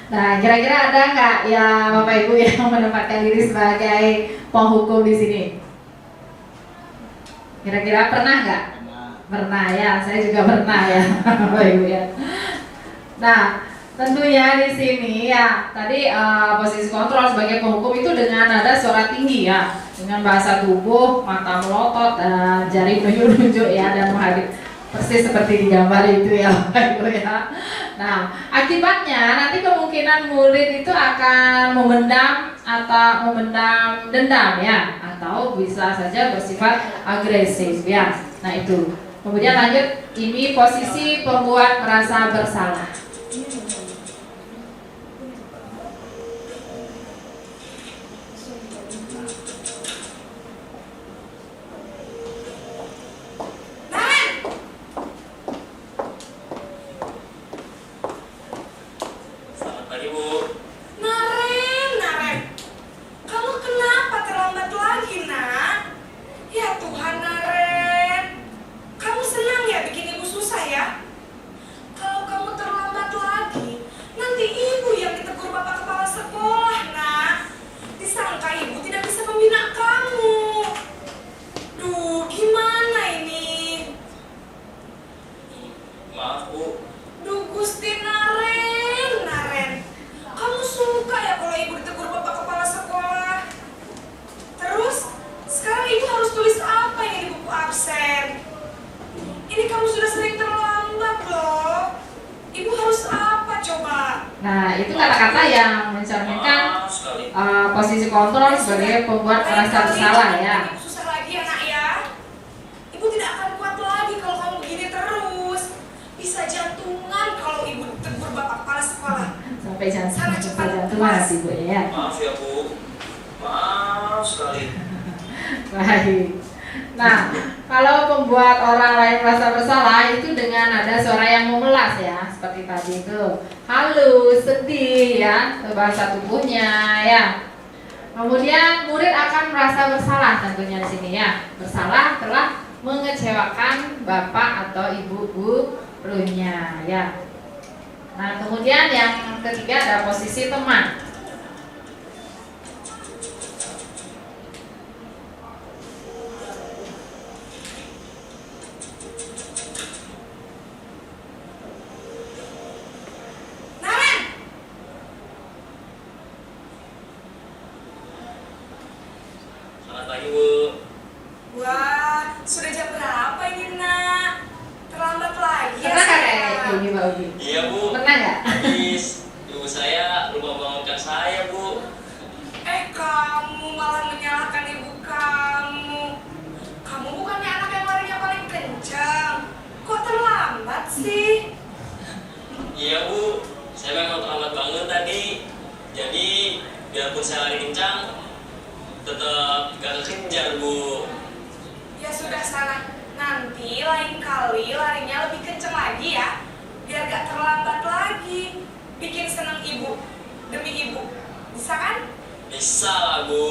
Nah, kira-kira ada nggak ya Bapak Ibu yang menempatkan diri sebagai penghukum di sini? Kira-kira pernah nggak? Pernah ya, saya juga pernah ya, Bapak Ibu ya. Nah, tentunya di sini ya, tadi posisi kontrol sebagai penghukum itu dengan nada suara tinggi ya. dengan bahasa tubuh, mata melotot dan jari menunjuk ya, dan menghadap persis seperti di gambar itu ya Bapak Ibu ya. Nah, akibatnya nanti kemungkinan murid itu akan memendam dendam ya, atau bisa saja bersifat agresif ya. Nah itu. Kemudian lanjut, ini posisi pembuat merasa bersalah. Selamat pagi, Bu. Naren, kamu kenapa terlambat lagi, nak? Ya Tuhan, Naren, kamu senang ya bikin ibu susah ya? Kalau kamu terlambat lagi, nanti ibu yang ditegur bapak kepala sekolah, nak. Disangka ibu tidak bisa membina kamu. Duh, gimana ini? Maaf, Bu. Duh, Gusti Naren, kamu suka ya kalau ibu ditegur bapak kepala sekolah? Terus, sekarang ibu harus tulis apa ini di buku absen? Ini kamu sudah sering terlambat loh. Ibu harus apa coba? Nah, itu kata-kata yang mencerminkan Maaf sekali. posisi kontrol sebagai pembuat merasa bersalah ya. Ibu susah lagi ya, nak ya. Ibu tidak akan kuat lagi kalau kamu begini terus. Bisa jantungan kalau ibu ditegur bapak kepala sekolah. Sampai jantungan nanti Bu ya. Maaf ya, Bu. Maaf sekali. Baik. Nah, kalau pembuat orang lain merasa bersalah itu dengan nada suara yang memelas ya, seperti tadi itu, halus, sedih ya, bahasa tubuhnya ya. Kemudian murid akan merasa bersalah tentunya di sini ya, bersalah telah mengecewakan bapak atau ibu gurunya ya. Nah, kemudian yang ketiga ada posisi teman. Naren, Selamat pagi, Bu. wah, sudah jam berapa ini, nak? Terlambat lagi ya Pernah nggak saya? kayak gini Mbak Ubi? Iya, Bu. Pernah nggak? Habis ibu saya lupa bangunkan saya, Bu. Kamu malah menyalahkan ibu kamu. Kamu bukannya anak yang larinya paling kencang. Kok terlambat sih? Iya, Bu. Saya memang terlambat bangun tadi. Jadi, biarpun saya lari kencang, tetap gak kekejar, Bu. Ya sudah sana. Nanti lain kali larinya lebih kencang lagi ya. Biar gak terlambat lagi. Bikin seneng ibu. Demi ibu. Bisa kan? Bisa lah, Bu.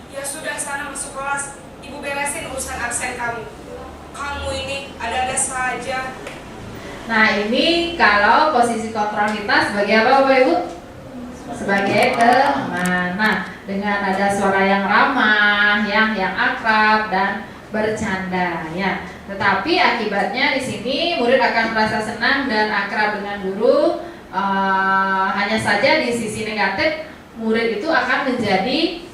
Ya sudah sana masuk kelas. Ibu beresin urusan absen kamu. Kamu ini ada-ada saja. Nah, ini kalau posisi kontrol kita sebagai apa Bapak Ibu? Sebagai teman. Nah, dengan ada suara yang ramah, yang akrab dan bercanda ya. Tetapi akibatnya di sini murid akan merasa senang dan akrab dengan guru. Hanya saja di sisi negatif, murid itu akan menjadi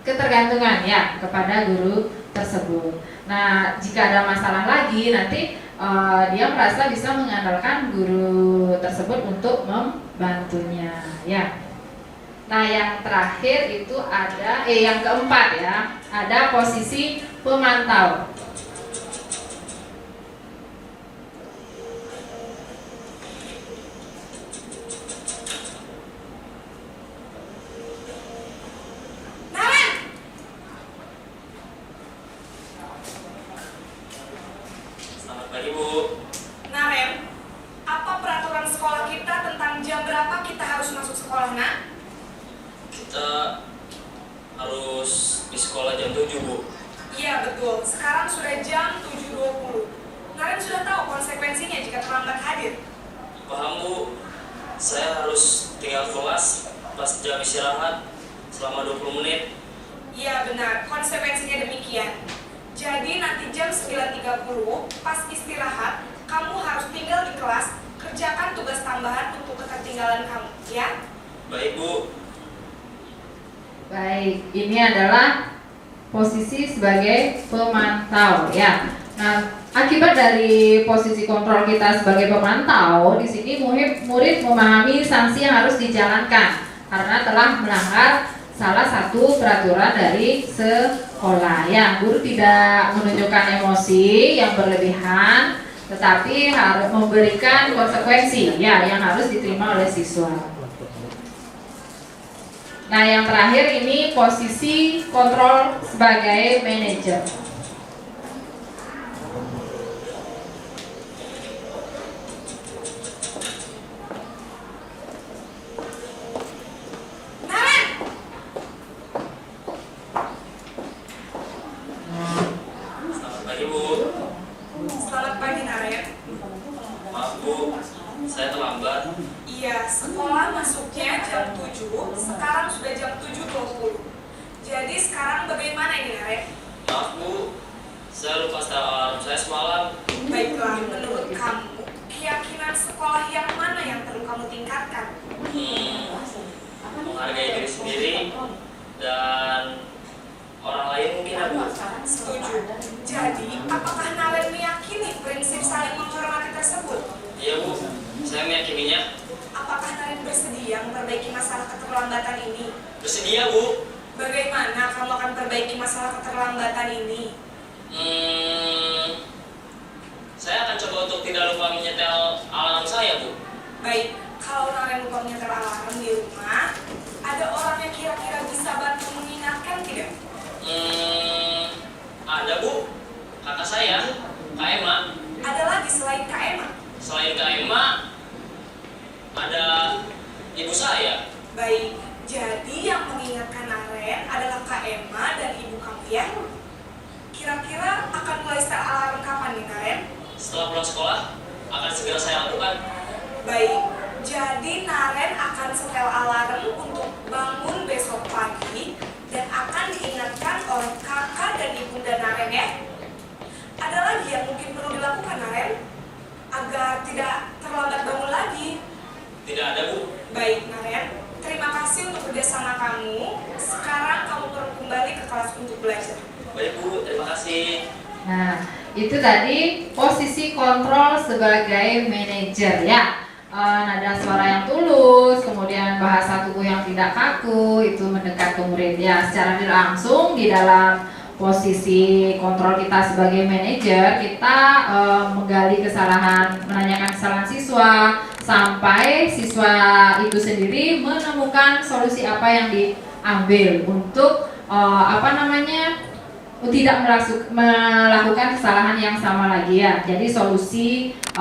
ketergantungan ya kepada guru tersebut. Nah, jika ada masalah lagi nanti dia merasa bisa mengandalkan guru tersebut untuk membantunya ya. Nah, yang terakhir itu ada yang keempat ya, ada posisi pemantau. Naren! Selamat pagi, Bu. Naren, apa peraturan sekolah kita tentang jam berapa kita harus masuk sekolah, nak? Kita harus di sekolah jam 7, Bu. Iya betul, sekarang sudah jam 7.20. Naren sudah tahu konsekuensinya jika terlambat hadir. Paham, Bu. Saya harus tinggal kelas pas jam istirahat selama 20 menit. Iya benar, konsekuensinya demikian. Jadi nanti jam 9.30 pas istirahat, kamu harus tinggal di kelas, kerjakan tugas tambahan untuk ketertinggalan kamu, ya? Baik, Bu. Baik, ini adalah posisi sebagai pemantau ya. Nah, akibat dari posisi kontrol kita sebagai pemantau, di sini murid memahami sanksi yang harus dijalankan karena telah melanggar salah satu peraturan dari sekolah. Ya, guru tidak menunjukkan emosi yang berlebihan, tetapi harus memberikan konsekuensi ya yang harus diterima oleh siswa. Nah, yang terakhir ini posisi kontrol sebagai manajer. Selamat pagi, Bu. Selamat pagi, Naren. Maaf, Bu. Saya terlambat. Iya, sekolah masuknya jam 7, sekarang sudah jam 7.20. Jadi sekarang bagaimana ini, Naren? Maaf, Bu. Saya lupa setel alarm saya semalam. Baiklah, menurut kamu, keyakinan sekolah yang mana yang perlu kamu tingkatkan? Menghargai diri sendiri dan orang lain mungkin ya, Bu. Setuju. Jadi, apakah Naren meyakini prinsip saling menghormati tersebut? Iya, Bu. Saya meyakininya. Apakah Naren bersedia memperbaiki masalah keterlambatan ini? Bersedia, Bu. Bagaimana kamu akan perbaiki masalah keterlambatan ini? Saya akan coba untuk tidak lupa menyetel alarm saya, Bu. Baik, kalau Naren lupa menyetel alarm di rumah, ada orang yang kira-kira bisa bantu mengingatkan tidak? Ada, Bu. Kakak saya, Kak Emma. Ada lagi selain Kak Emma? Selain Kak Emma, ada ibu saya. Baik, jadi yang mengingatkan Naren adalah Kak Emma dan ibu kamu ya? Kira-kira akan mulai setel alarm kapan nih, Naren? Setelah pulang sekolah, akan segera saya lakukan. Baik, jadi Naren akan setel alarm untuk bangun besok pagi dan akan diingatkan oleh kakak dan ibunda Naren ya. Ada lagi yang mungkin perlu dilakukan, Naren, agar tidak terlambat bangun lagi? Tidak ada, Bu. Baik, Naren, terima kasih untuk kerjasama kamu. Sekarang kamu perlu kembali ke kelas untuk belajar. Baik, Bu. Terima kasih. Nah, itu tadi posisi kontrol sebagai manajer ya. Nada suara yang tulus, kemudian bahasa tubuh yang tidak kaku, itu mendekat ke murid ya. Secara tidak langsung di dalam posisi kontrol kita sebagai manajer, kita menggali kesalahan, menanyakan kesalahan siswa sampai siswa itu sendiri menemukan solusi apa yang diambil untuk tidak melakukan kesalahan yang sama lagi ya. Jadi solusi